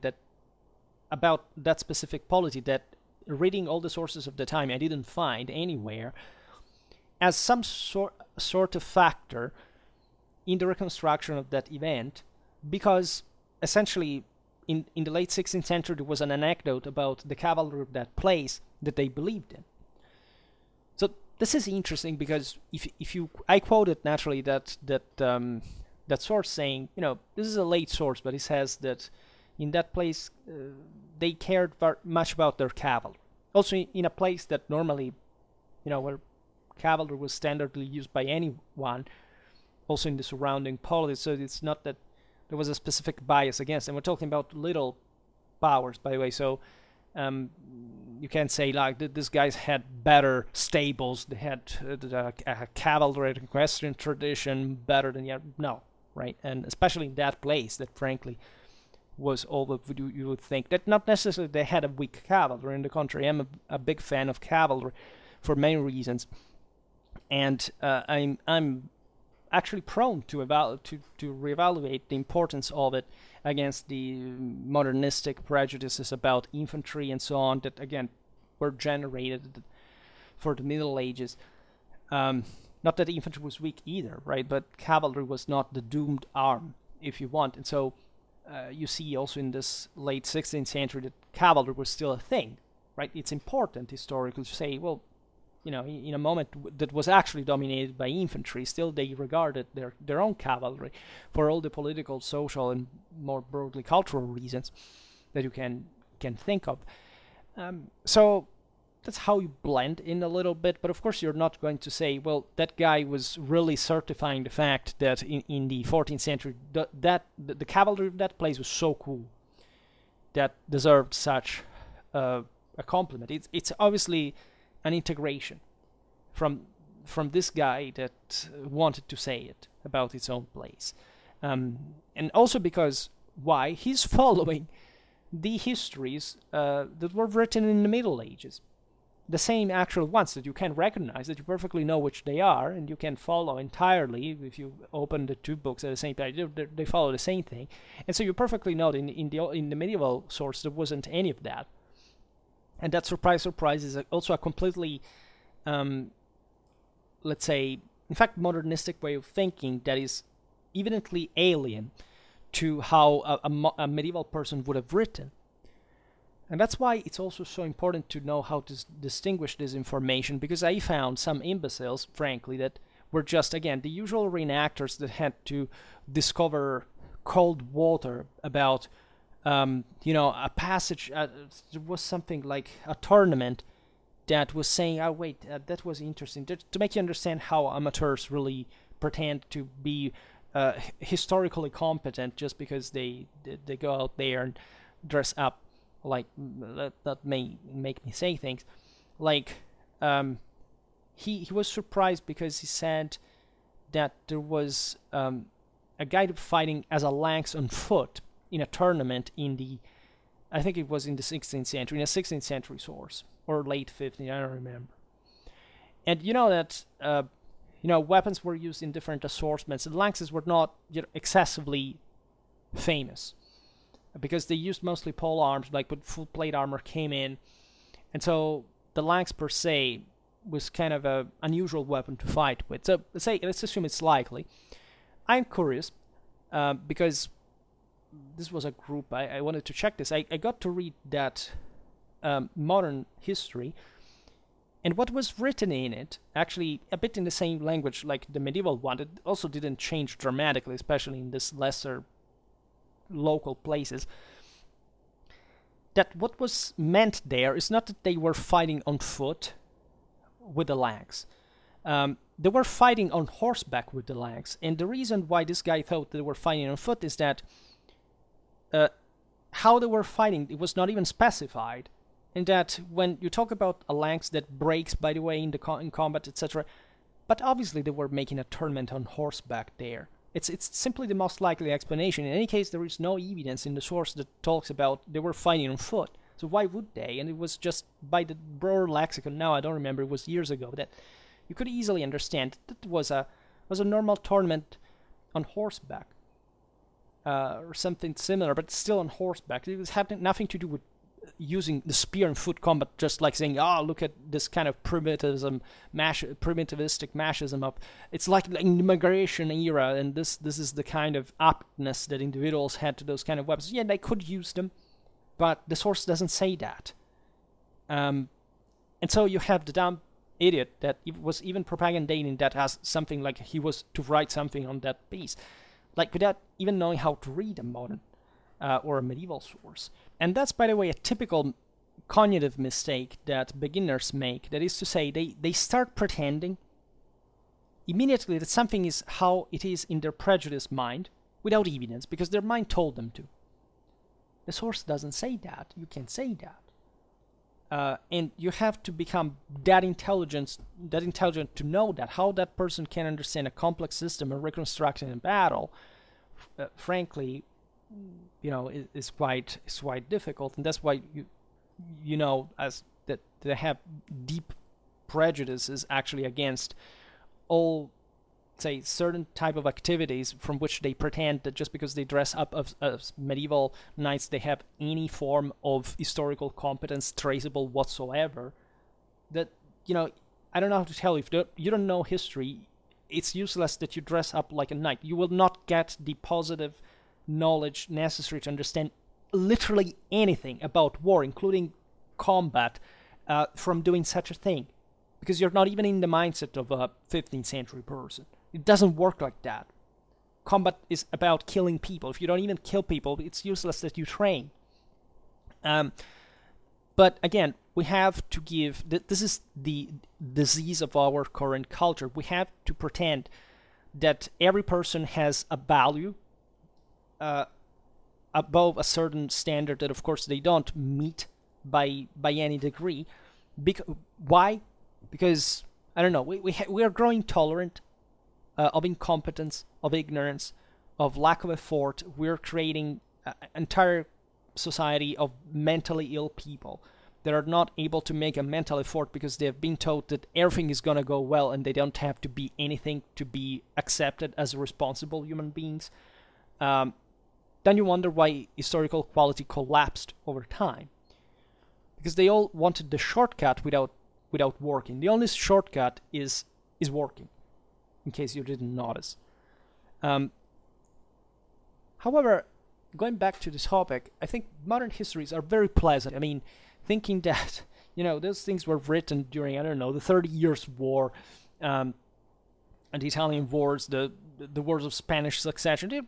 about that specific polity, that reading all the sources of the time I didn't find anywhere, as some sort of factor in the reconstruction of that event, because essentially in the late 16th century there was an anecdote about the cavalry of that place that they believed in. So this is interesting because I quoted naturally that source saying, this is a late source, but it says that in that place they cared very much about their cavalry. Also in a place that normally, where cavalry was standardly used by anyone, also in the surrounding politics, so it's not that there was a specific bias against, and we're talking about little powers, by the way, so you can say like these guys had better stables, they had the cavalry and equestrian tradition better than no, right? And especially in that place that frankly was all that you would think, that not necessarily they had a weak cavalry. In the contrary, I'm a big fan of cavalry for many reasons, and I'm actually prone to reevaluate the importance of it against the modernistic prejudices about infantry and so on that again were generated for the Middle Ages. Not that infantry was weak either, right? But cavalry was not the doomed arm, if you want, and so you see also in this late 16th century that cavalry was still a thing, right? It's important historically to say, well, in a moment that was actually dominated by infantry, still they regarded their own cavalry for all the political, social, and more broadly cultural reasons that you can think of. So that's how you blend in a little bit, but of course you're not going to say, well, that guy was really certifying the fact that in the 14th century the cavalry of that place was so cool that deserved such a compliment. It's obviously an integration from this guy that wanted to say it about its own place, and also because why he's following the histories that were written in the Middle Ages. The same actual ones that you can recognize, that you perfectly know which they are, and you can follow entirely if you open the two books at the same time. They follow the same thing, and so you perfectly know that in the medieval source there wasn't any of that, and that surprise is also a completely, let's say, in fact, modernistic way of thinking that is evidently alien to how a medieval person would have written. And that's why it's also so important to know how to distinguish this information, because I found some imbeciles, frankly, that were just, again, the usual reenactors that had to discover cold water about, a passage. There was something like a tournament that was saying, oh, wait, that was interesting, to make you understand how amateurs really pretend to be historically competent just because they go out there and dress up. Like, that may make me say things like he was surprised because he said that there was a guy fighting as a lynx on foot in a tournament I think it was in the 16th century, in a 16th century source, or late 15th, I don't remember. And you know that weapons were used in different assortments. The lynxes were not excessively famous, because they used mostly pole arms, like when full plate armor came in, and so the lynx per se was kind of an unusual weapon to fight with. So let's assume it's likely. I'm curious because this was a group I wanted to check this. I got to read that modern history, and what was written in it, actually a bit in the same language like the medieval one. It also didn't change dramatically, especially in this lesser local places. That what was meant there is not that they were fighting on foot with the lynx. They were fighting on horseback with the lynx, and the reason why this guy thought they were fighting on foot is that how they were fighting, it was not even specified, and that when you talk about a lynx that breaks, by the way, in combat, etc., but obviously they were making a tournament on horseback there. It's simply the most likely explanation. In any case, there is no evidence in the source that talks about they were fighting on foot. So why would they? And it was just by the broader lexicon. Now I don't remember. It was years ago that you could easily understand that it was a normal tournament on horseback or something similar, but still on horseback. It was having nothing to do with using the spear and foot combat, just like saying, oh, look at this kind of primitivistic machism of, it's like the immigration era, and this is the kind of aptness that individuals had to those kind of weapons. Yeah, they could use them, but the source doesn't say that. And so you have the dumb idiot that was even propagandating that as something like he was to write something on that piece, like without even knowing how to read a modern or a medieval source. And that's, by the way, a typical cognitive mistake that beginners make. That is to say, they start pretending immediately that something is how it is in their prejudiced mind without evidence, because their mind told them to. The source doesn't say that. You can say that. and you have to become that intelligent to know that how that person can understand a complex system and reconstruct it in battle. Frankly, is quite difficult, and that's why as that they have deep prejudices actually against all, say, certain type of activities from which they pretend that just because they dress up as medieval knights they have any form of historical competence traceable whatsoever. That I don't know how to tell you. If you don't know history, it's useless that you dress up like a knight. You will not get the positive knowledge necessary to understand literally anything about war, including combat, from doing such a thing, because you're not even in the mindset of a 15th century person. It doesn't work like that. Combat is about killing people. If you don't even kill people, it's useless that you train. But again, we have to give... This is the disease of our current culture. We have to pretend that every person has a value above a certain standard that, of course, they don't meet by any degree. Why? Because, I don't know, we are growing tolerant of incompetence, of ignorance, of lack of effort. We're creating an entire society of mentally ill people that are not able to make a mental effort because they have been told that everything is going to go well and they don't have to be anything to be accepted as responsible human beings. Then you wonder why historical quality collapsed over time. Because they all wanted the shortcut without working. The only shortcut is working, in case you didn't notice. However, going back to this topic, I think modern histories are very pleasant. I mean, thinking that, those things were written during, I don't know, the 30 Years' War, and the Italian Wars, the Wars of Spanish Succession,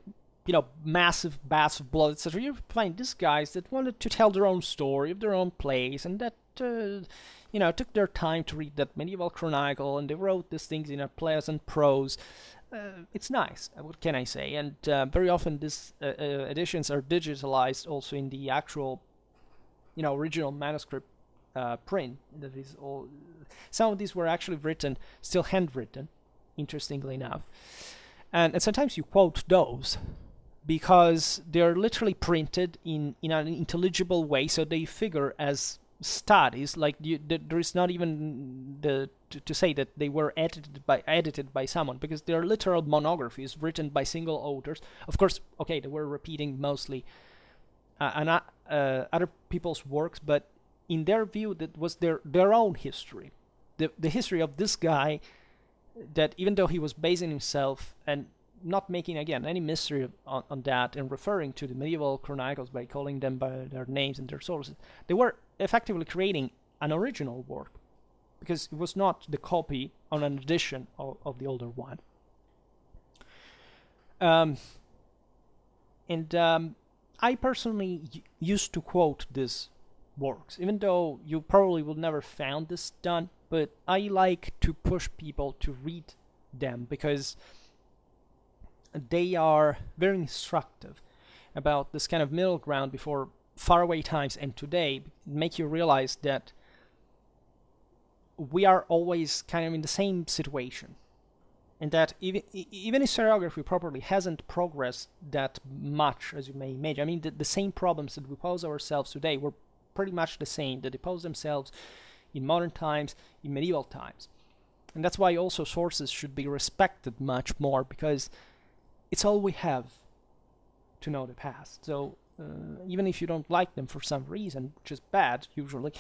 massive baths of blood, etc. You find these guys that wanted to tell their own story of their own place, and that, took their time to read that medieval chronicle, and they wrote these things in a pleasant prose. It's nice, what can I say? And very often these editions are digitalized also in the actual, original manuscript print. That is all. Some of these were actually written, still handwritten, interestingly enough. And sometimes you quote those because they're literally printed in an intelligible way, so they figure as studies. Like there is not even to say that they were edited by someone, because they are literal monographies written by single authors. Of course, okay, they were repeating mostly other people's works, but in their view, that was their own history, the history of this guy, that even though he was basing himself and not making, again, any mystery on that, and referring to the medieval chronicles by calling them by their names and their sources, they were effectively creating an original work, because it was not the copy on an edition of the older one. I personally used to quote these works, even though you probably will never found this done, but I like to push people to read them, because they are very instructive about this kind of middle ground before faraway times and today. Make you realize that we are always kind of in the same situation, and that even historiography properly hasn't progressed that much as you may imagine. I mean, the same problems that we pose ourselves today were pretty much the same that they pose themselves in modern times, in medieval times. And that's why also sources should be respected much more, because it's all we have to know the past. So even if you don't like them for some reason, which is bad usually,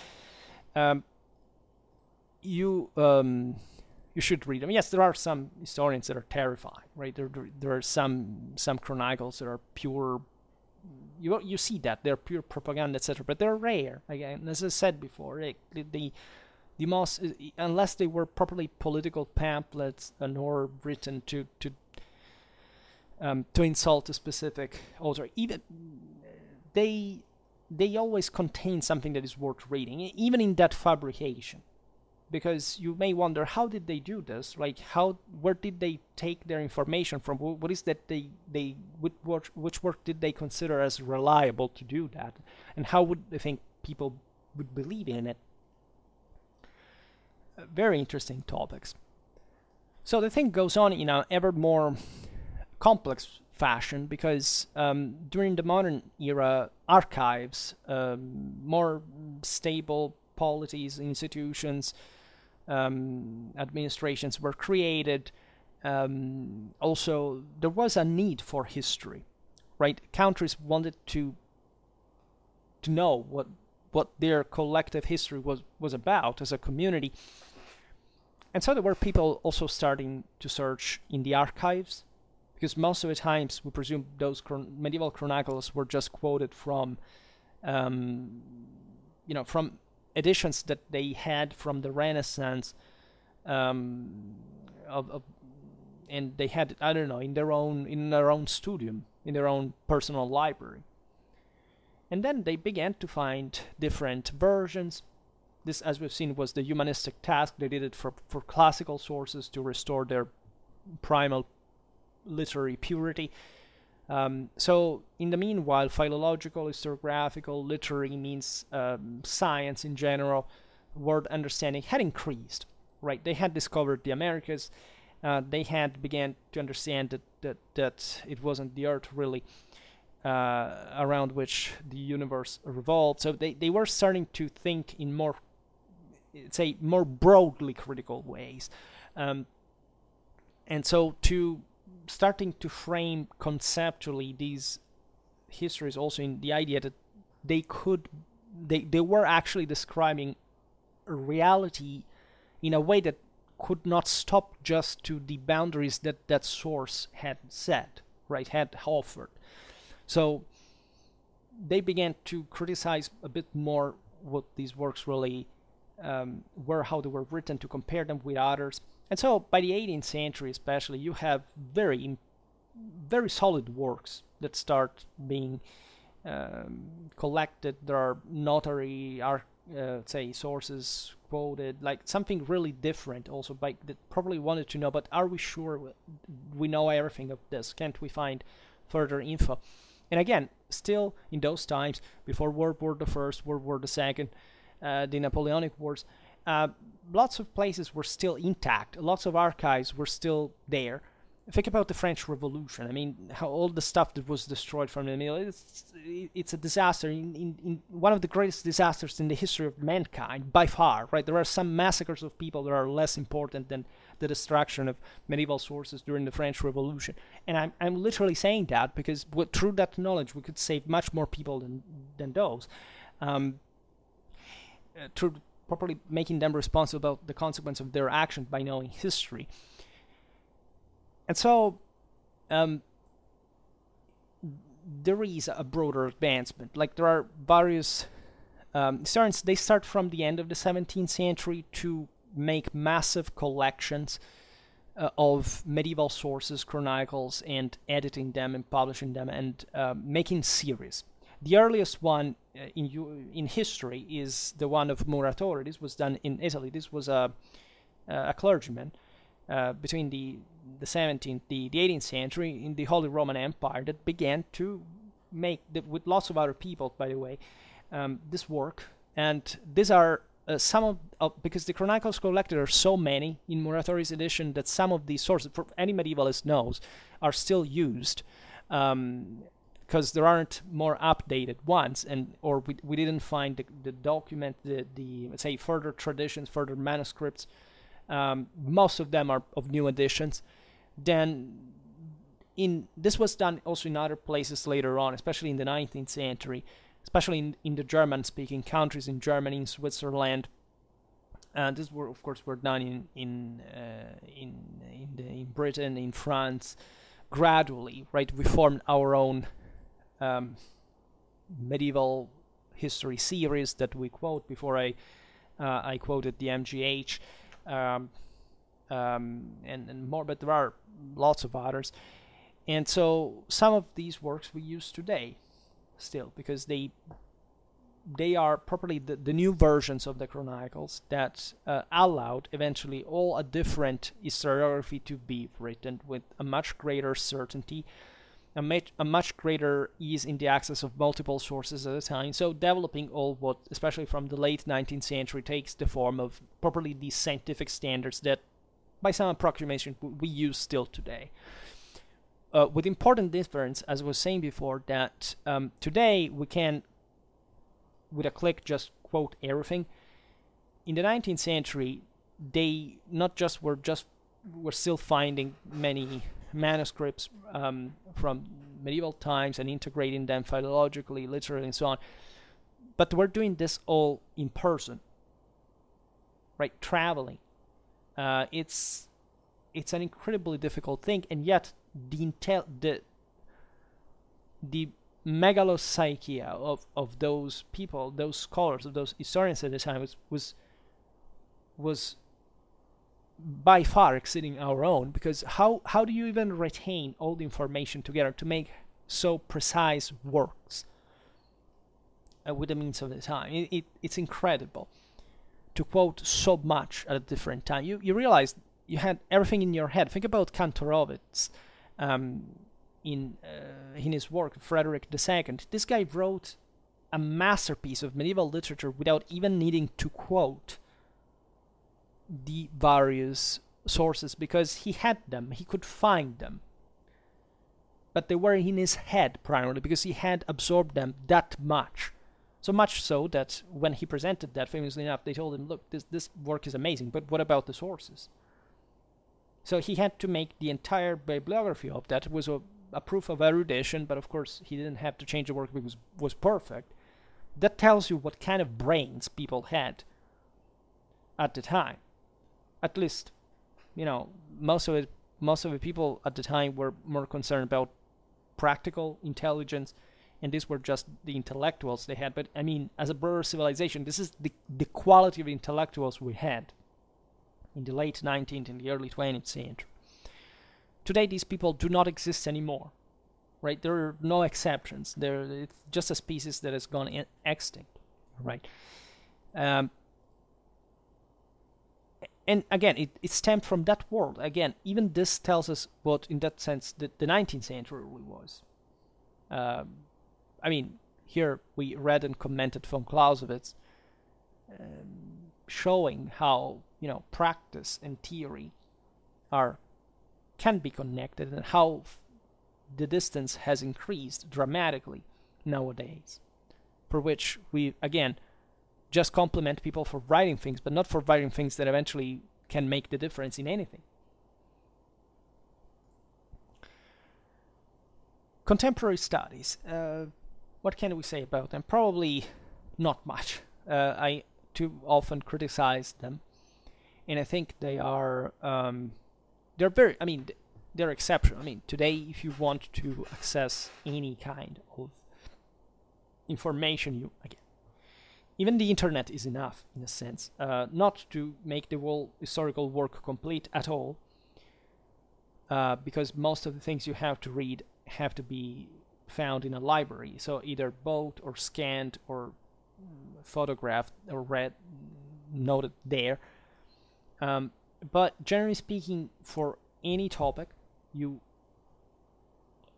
you should read them. Yes, there are some historians that are terrifying, right? There are some chronicles that are pure. You see that they're pure propaganda, etc. But they're rare. Again, as I said before, the most, unless they were properly political pamphlets nor written to insult a specific author, even they always contain something that is worth reading, even in that fabrication. Because you may wonder, how did they do this? Like, where did they take their information from? What is that which work did they consider as reliable to do that? And how would they think people would believe in it? very interesting topics. So the thing goes on in an ever more complex fashion because during the modern era, archives, more stable polities, institutions, administrations were created. Also, there was a need for history, right? Countries wanted to know what their collective history was about as a community. And so there were people also starting to search in the archives, because most of the times we presume those medieval chronicles were just quoted from, from editions that they had from the Renaissance, and they had, I don't know, in their own studium, in their own personal library. And then they began to find different versions. This, as we've seen, was the humanistic task. They did it for classical sources to restore their primal literary purity. So in the meanwhile, philological, historiographical, literary means science in general, word understanding had increased, right? They had discovered the Americas. They had began to understand that it wasn't the earth really around which the universe revolved. So they were starting to think in more broadly critical ways. And so to starting to frame conceptually these histories also in the idea that they were actually describing reality in a way that could not stop just to the boundaries that source had set, right, had offered. So they began to criticize a bit more what these works really were, how they were written, to compare them with others. And so by the 18th century especially, you have very, very solid works that start being collected. There are notary, sources quoted, like something really different also that probably wanted to know, but are we sure we know everything of this? Can't we find further info? And again, still in those times, before World War I, World War II, the Napoleonic Wars, lots of places were still intact. Lots of archives were still there. Think about the French Revolution. I mean, how all the stuff that was destroyed from the middle, it's a disaster, in one of the greatest disasters in the history of mankind, by far, right? There are some massacres of people that are less important than the destruction of medieval sources during the French Revolution. And I'm literally saying that because through that knowledge, we could save much more people than those. Through properly making them responsible about the consequence of their action by knowing history. And so there is a broader advancement. Like there are various historians, they start from the end of the 17th century to make massive collections of medieval sources, chronicles, and editing them and publishing them and making series. The earliest one in history is the one of Muratore. This was done in Italy. This was a clergyman between the 17th, the 18th century in the Holy Roman Empire that began to make, with lots of other people, by the way, this work. And these are some of, because the chronicles collected are so many in Muratore's edition that some of these sources, for any medievalist knows, are still used. Because there aren't more updated ones, or we didn't find the document, the let's say further traditions, further manuscripts. Most of them are of new editions. Then this was done also in other places later on, especially in the 19th century, especially in the German-speaking countries, in Germany, in Switzerland. And this were, of course, were done in Britain, in France, gradually. Right, we formed our own medieval history series that we quote. Before I quoted the MGH. And more, but there are lots of others. And so some of these works we use today still, because they are properly the new versions of the chronicles that allowed eventually all a different historiography to be written with a much greater certainty, a much greater ease in the access of multiple sources at a time. So developing all what, especially from the late 19th century, takes the form of properly these scientific standards that, by some approximation, we use still today. With important difference, as I was saying before, that today we can, with a click, just quote everything. In the 19th century, they not just were still finding many manuscripts from medieval times and integrating them philologically, literally, and so on, but we're doing this all in person, right? Traveling. It's an incredibly difficult thing, and yet the megalopsychia of those people, those scholars, of those historians at the time was by far exceeding our own, because how do you even retain all the information together to make so precise works with the means of the time? It's incredible to quote so much at a different time. You realize you had everything in your head. Think about Kantorowicz in his work Frederick II. This guy wrote a masterpiece of medieval literature without even needing to quote the various sources, because he had them, he could find them, but they were in his head primarily because he had absorbed them that much, so much so that when he presented that, famously enough, they told him, look, this work is amazing, but what about the sources? So he had to make the entire bibliography of that. It was a proof of erudition, but of course he didn't have to change the work because it was perfect. That tells you what kind of brains people had at the time. At least, most of the people at the time were more concerned about practical intelligence, and these were just the intellectuals they had. But I mean, as a broader civilization, this is the quality of intellectuals we had in the late 19th and the early 20th century. Today, these people do not exist anymore, right? There are no exceptions. It's just a species that has gone extinct, right? And again, it stemmed from that world. Again, even this tells us what, in that sense, the 19th century really was. I mean, here we read and commented from Clausewitz, showing how practice and theory can be connected, and how the distance has increased dramatically nowadays. For which we again just compliment people for writing things, but not for writing things that eventually can make the difference in anything. Contemporary studies. What can we say about them? Probably not much. I too often criticize them, and I think they are they're very. I mean, they're exceptional. I mean, today, if you want to access any kind of information, even the internet is enough, in a sense, not to make the whole historical work complete at all, because most of the things you have to read have to be found in a library, so either bought or scanned or photographed or read, noted there. But generally speaking, for any topic, you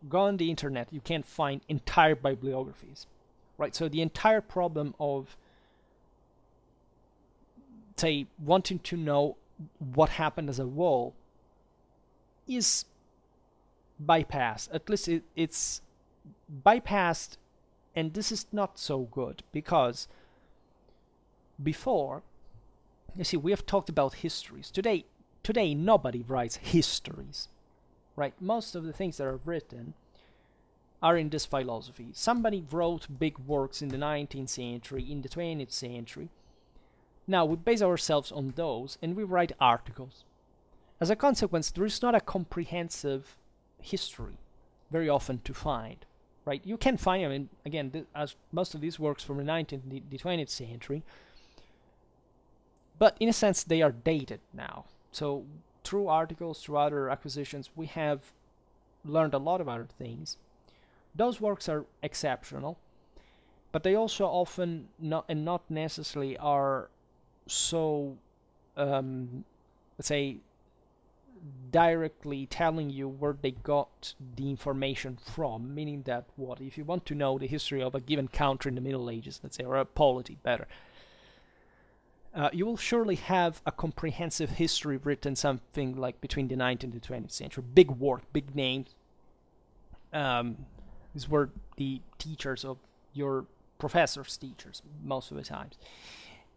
go on the internet, you can find entire bibliographies, right? So the entire problem of, say, wanting to know what happened as a whole is bypassed. At least it's bypassed, and this is not so good, because before, you see, we have talked about histories. Today nobody writes histories, right? Most of the things that are written are in this philosophy. Somebody wrote big works in the 19th century, in the 20th century. Now we base ourselves on those, and we write articles. As a consequence, there is not a comprehensive history very often to find, right? You can find, I mean, again, as most of these works from the 19th, the 20th century, but in a sense they are dated now. So through articles, through other acquisitions, we have learned a lot of other things. Those works are exceptional, but they also often not necessarily are so, let's say, directly telling you where they got the information from, meaning that what if you want to know the history of a given country in the Middle Ages, let's say, or a polity better, you will surely have a comprehensive history written something like between the 19th and the 20th century. Big work, big names. These were the teachers of your professors' teachers most of the times,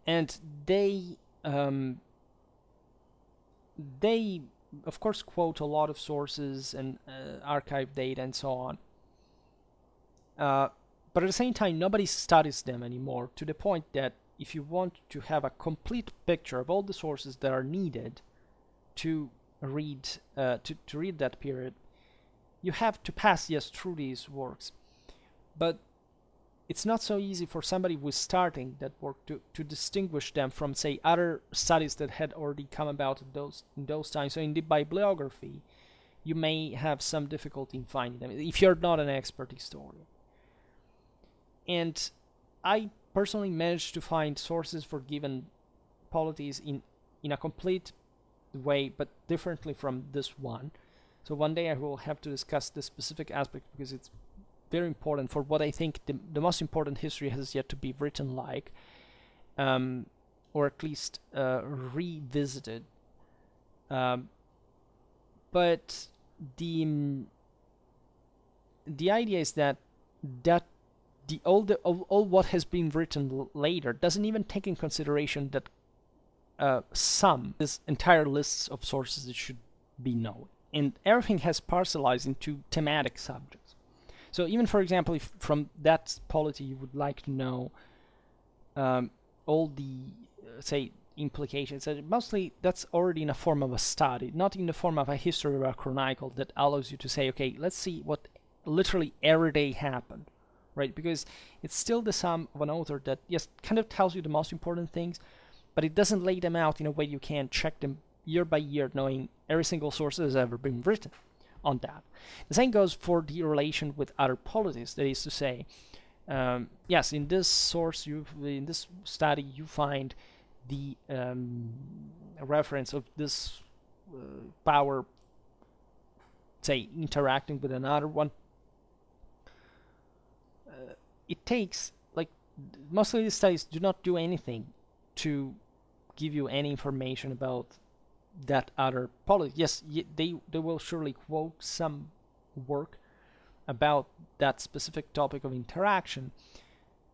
and they of course quote a lot of sources and archive data and so on. But at the same time, nobody studies them anymore, to the point that if you want to have a complete picture of all the sources that are needed to read to read that period, you have to pass, yes, through these works. But it's not so easy for somebody who's starting that work to distinguish them from, say, other studies that had already come about in those times. So in the bibliography, you may have some difficulty in finding them if you're not an expert historian. And I personally managed to find sources for given polities in a complete way, but differently from this one. So one day I will have to discuss this specific aspect, because it's very important for what I think the most important history has yet to be written like, or at least revisited. But the idea is that all what has been written later doesn't even take in consideration that this entire lists of sources that should be known, and everything has parcelized into thematic subjects. So even, for example, if from that polity you would like to know all the, say, implications, mostly that's already in a form of a study, not in the form of a history or a chronicle that allows you to say, okay, let's see what literally every day happened, right? Because it's still the sum of an author that, yes, kind of tells you the most important things, but it doesn't lay them out in a way you can check them year by year, knowing every single source that has ever been written on that. The same goes for the relation with other polities. That is to say, yes, in this source, in this study, you find the reference of this power, say, interacting with another one. It takes, like, most of these studies do not do anything to give you any information about that other polity. Yes, they will surely quote some work about that specific topic of interaction,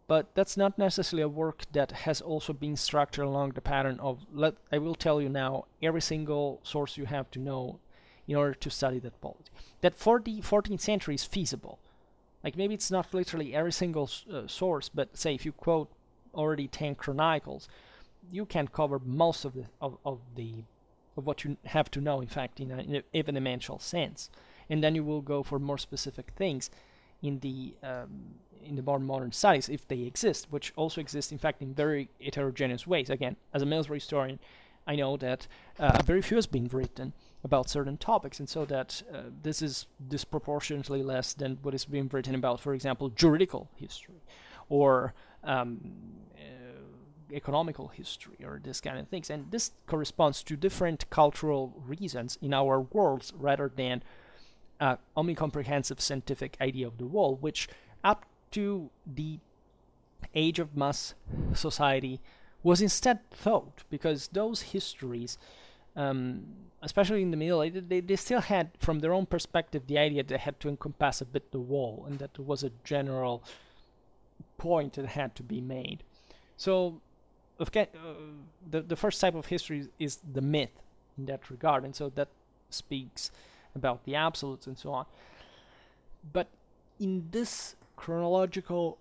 but that's not necessarily a work that has also been structured along the pattern of, I will tell you now every single source you have to know in order to study that polity. That for the 14th century is feasible. Like, maybe it's not literally every single source, but say if you quote already 10 chronicles, you can cover most of what you have to know, in fact, in an evidential sense. And then you will go for more specific things in the more modern studies, if they exist, which also exist, in fact, in very heterogeneous ways. Again, as a military historian, I know that very few has been written about certain topics, and so that this is disproportionately less than what is being written about, for example, juridical history, or economical history, or this kind of things. And this corresponds to different cultural reasons in our worlds, rather than omnicomprehensive scientific idea of the world, which up to the age of mass society was instead thought, because those histories, especially in the Middle Ages, they still had, from their own perspective, the idea that they had to encompass a bit the whole, and that there was a general point that had to be made. So the first type of history is the myth in that regard, and so that speaks about the absolutes and so on. But in this chronological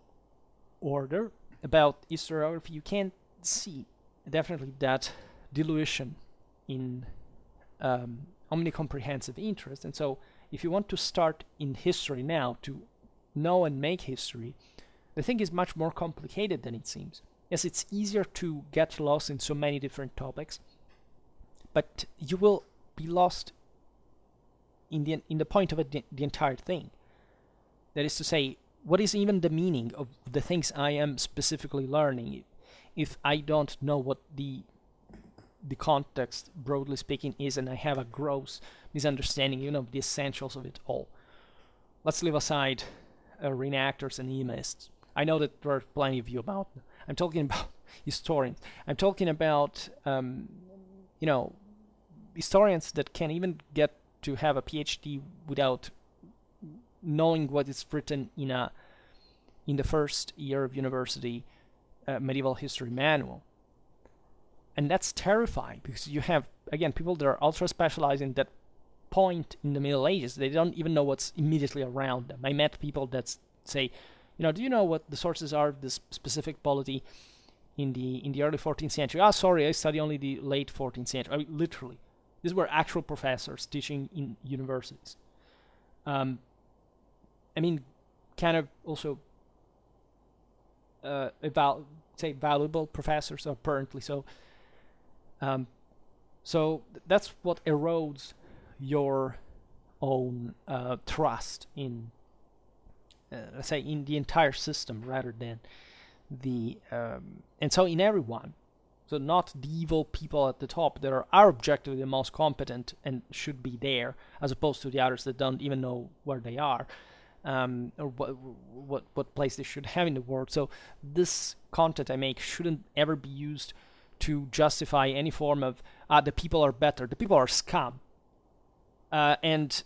order about historiography, you can see definitely that dilution in omnicomprehensive interest. And so if you want to start in history now, to know and make history, the thing is much more complicated than it seems. Yes, it's easier to get lost in so many different topics, but you will be lost in the point of the entire thing. That is to say, what is even the meaning of the things I am specifically learning if I don't know what the the context, broadly speaking, is, and I have a gross misunderstanding, of the essentials of it all. Let's leave aside reenactors and emists. I know that there are plenty of you about them. I'm talking about historians. I'm talking about, historians that can even get to have a PhD without knowing what is written in the first year of university medieval history manual. And that's terrifying, because you have, again, people that are ultra specialized in that point in the Middle Ages. They don't even know what's immediately around them. I met people that say, do you know what the sources are of this specific polity in the early 14th century? Oh, sorry, I study only the late 14th century. I mean, literally. These were actual professors teaching in universities. Kind of also valuable professors, apparently. So that's what erodes your own trust in, let's say, in the entire system, rather than and so in everyone. So not the evil people at the top that are objectively the most competent and should be there, as opposed to the others that don't even know where they are, or what place they should have in the world. So this content I make shouldn't ever be used to justify any form of the people are better. The people are scum, and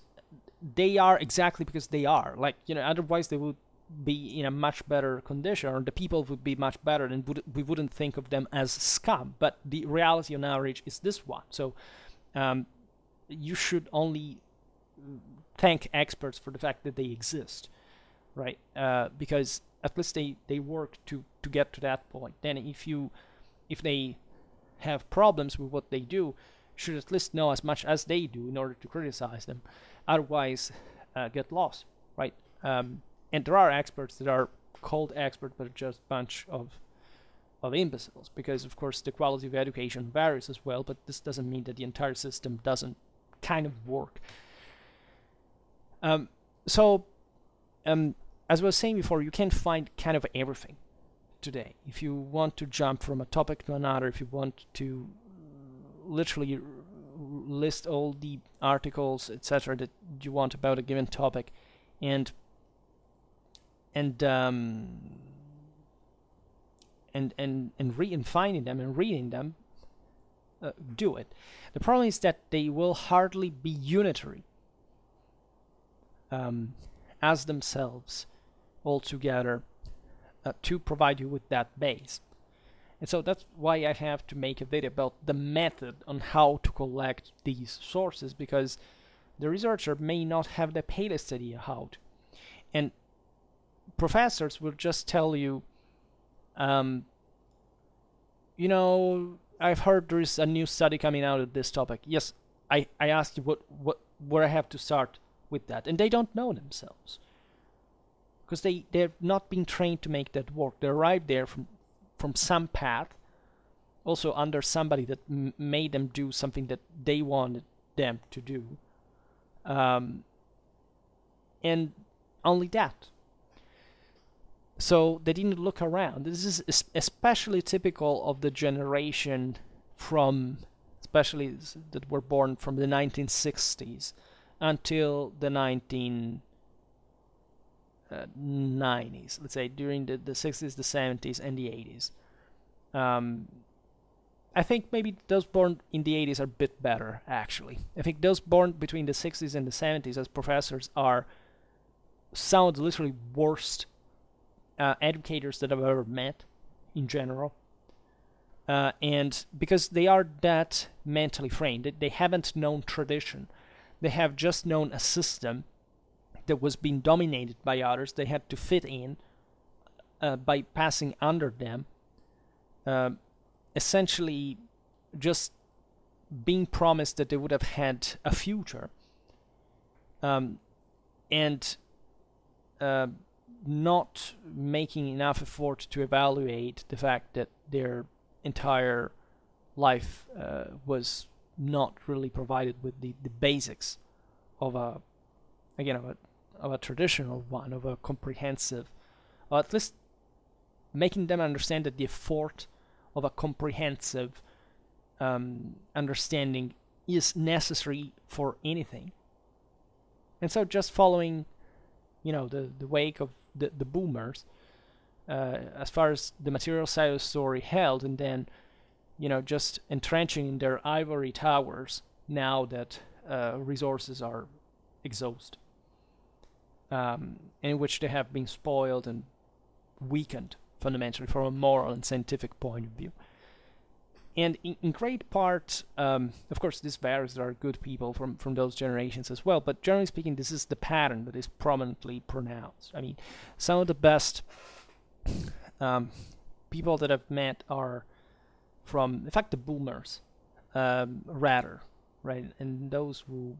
they are exactly because they are. Otherwise they would be in a much better condition, or the people would be much better, and we wouldn't think of them as scum. But the reality on average is this one. So you should only thank experts for the fact that they exist, right? Because at least they work to get to that point. Then if they have problems with what they do, you should at least know as much as they do in order to criticize them. Otherwise, get lost, right? And there are experts that are called experts, but just a bunch of imbeciles, because of course the quality of education varies as well, but this doesn't mean that the entire system doesn't kind of work. As I was saying before, you can find kind of everything today. If you want to jump from a topic to another, if you want to literally list all the articles, etc., that you want about a given topic, and finding them and reading them, do it. The problem is that they will hardly be unitary as themselves altogether to provide you with that base. And so that's why I have to make a video about the method on how to collect these sources, because the researcher may not have the palest idea how to. And professors will just tell you, I've heard there is a new study coming out of this topic. Yes, I asked you where I have to start with that, and they don't know themselves, because they've not been trained to make that work. They arrived there from some path, also under somebody that made them do something that they wanted them to do, and only that. So they didn't look around. This is especially typical of the generation especially that were born from the 1960s until the 1990s. Let's say during the 60s, the 70s, and the 80s. I think maybe those born in the 80s are a bit better, actually. I think those born between the 60s and the 70s as professors are some of the literally worst educators that I've ever met in general, and because they are that mentally framed, they haven't known tradition. They have just known a system that was being dominated by others. They had to fit in by passing under them, essentially just being promised that they would have had a future, and not making enough effort to evaluate the fact that their entire life was not really provided with the basics of a traditional one, of a comprehensive, or at least making them understand that the effort of a comprehensive understanding is necessary for anything. And so just following, the wake of the boomers, as far as the material side of the story held, and then, just entrenching in their ivory towers now that resources are exhausted, in which they have been spoiled and weakened fundamentally from a moral and scientific point of view. And in great part, of course, this varies. There are good people from those generations as well. But generally speaking, this is the pattern that is prominently pronounced. I mean, some of the best people that I've met are from, in fact, the boomers, rather, right? And those who,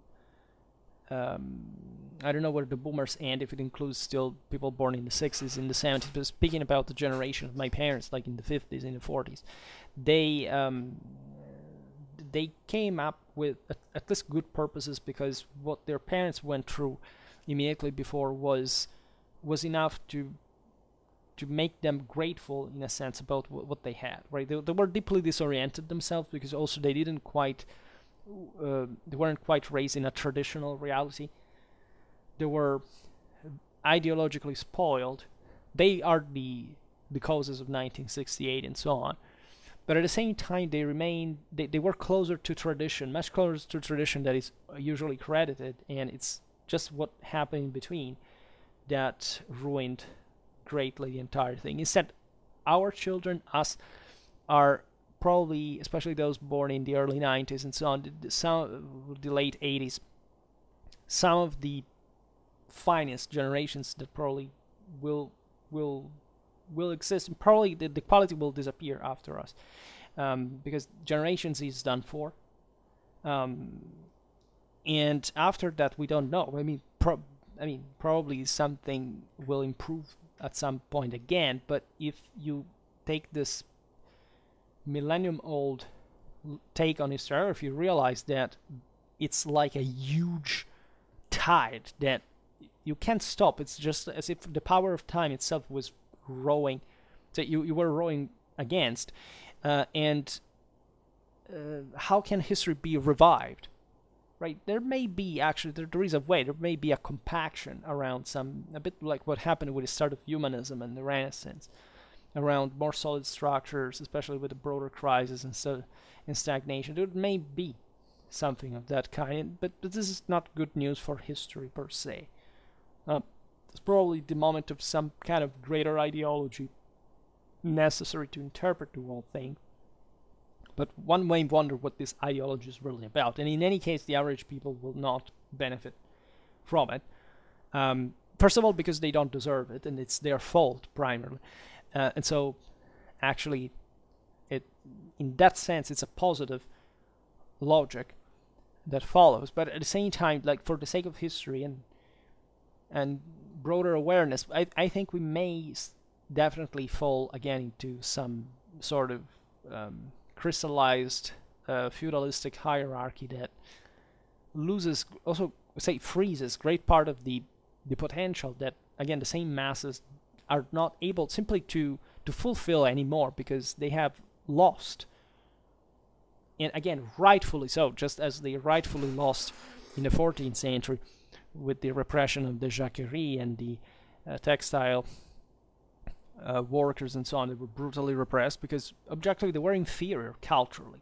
I don't know where the boomers end, if it includes still people born in the 60s, in the 70s, but speaking about the generation of my parents, like in the 50s, in the 40s, they came up with at least good purposes, because what their parents went through immediately before was enough to make them grateful, in a sense, about what they had, right? They were deeply disoriented themselves, because also they weren't quite raised in a traditional reality. They were ideologically spoiled. They are the causes of 1968 and so on. But at the same time, they were closer to tradition, much closer to tradition that is usually credited, and it's just what happened in between that ruined greatly the entire thing. Instead, our children, us, are probably, especially those born in the early 90s and so on, the late 80s, some of the finest generations that probably will exist, and probably the quality will disappear after us, because Generation Z is done for, and after that we don't know. I mean, probably something will improve at some point again, but if you take this millennium-old take on historiography, you realize that it's like a huge tide that you can't stop. It's just as if the power of time itself was rowing, that you were rowing against, and how can history be revived? Right? There may be, actually, there is a way. There may be a compaction around a bit like what happened with the start of humanism and the Renaissance, around more solid structures, especially with the broader crisis and stagnation. There may be something of that kind, but this is not good news for history per se. It's probably the moment of some kind of greater ideology necessary to interpret the whole thing. But one may wonder what this ideology is really about. And in any case, the average people will not benefit from it. First of all, because they don't deserve it, and it's their fault primarily. And so, actually, in that sense, it's a positive logic that follows. But at the same time, like, for the sake of history and broader awareness, I think we may definitely fall again into some sort of crystallized feudalistic hierarchy that loses, also freezes great part of the potential that, again, the same masses are not able simply to fulfill anymore, because they have lost. And again, rightfully so, just as they rightfully lost in the 14th century with the repression of the jacquerie and the textile workers and so on. They were brutally repressed because objectively they were inferior culturally.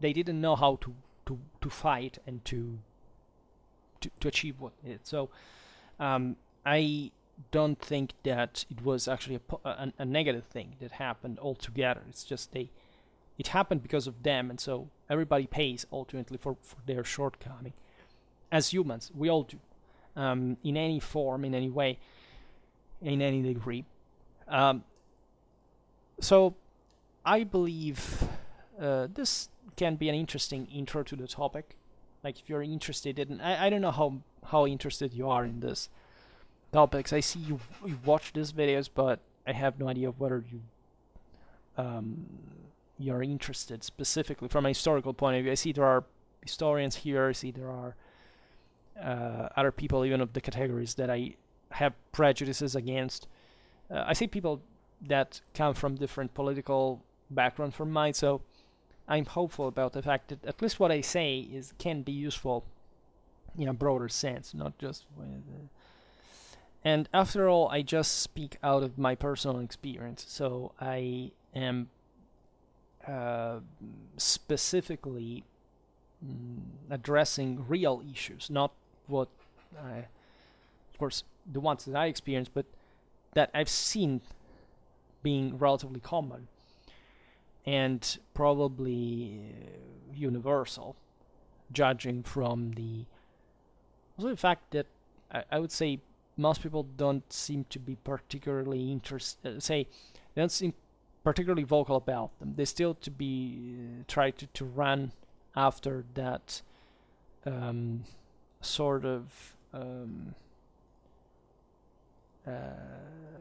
They didn't know how to fight and to achieve what it is. So I don't think that it was actually a negative thing that happened altogether. It's just it happened because of them, and so everybody pays ultimately for their shortcoming. As humans, we all do, in any form, in any way, in any degree. So I believe this can be an interesting intro to the topic. Like, if you're interested in, I don't know how interested you are in this topics. I see you watch these videos, but I have no idea whether you're interested specifically from a historical point of view. I see there are historians here. I see there are other people even of the categories that I have prejudices against. I see people that come from different political backgrounds from mine, so I'm hopeful about the fact that at least what I say can be useful in a broader sense, not just with. And after all, I just speak out of my personal experience, so I am specifically addressing real issues, not what, of course, the ones that I experienced, but that I've seen being relatively common and probably universal, judging from the fact that I would say most people don't seem to be particularly interested. They don't seem particularly vocal about them. They still to be try to run after that sort of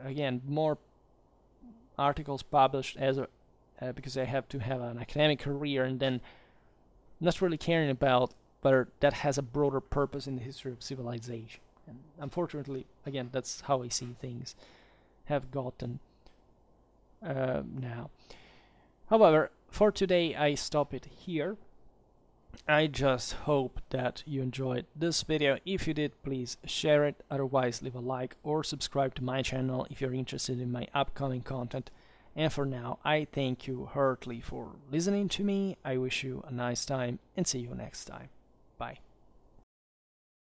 again, more articles published as because I have to have an academic career, and then not really caring about whether that has a broader purpose in the history of civilization. And unfortunately, again, that's how I see things have gotten now. However, for today, I stop it here. I just hope that you enjoyed this video. If you did, please share it. Otherwise, leave a like or subscribe to my channel if you're interested in my upcoming content. And for now, I thank you heartily for listening to me. I wish you a nice time and see you next time.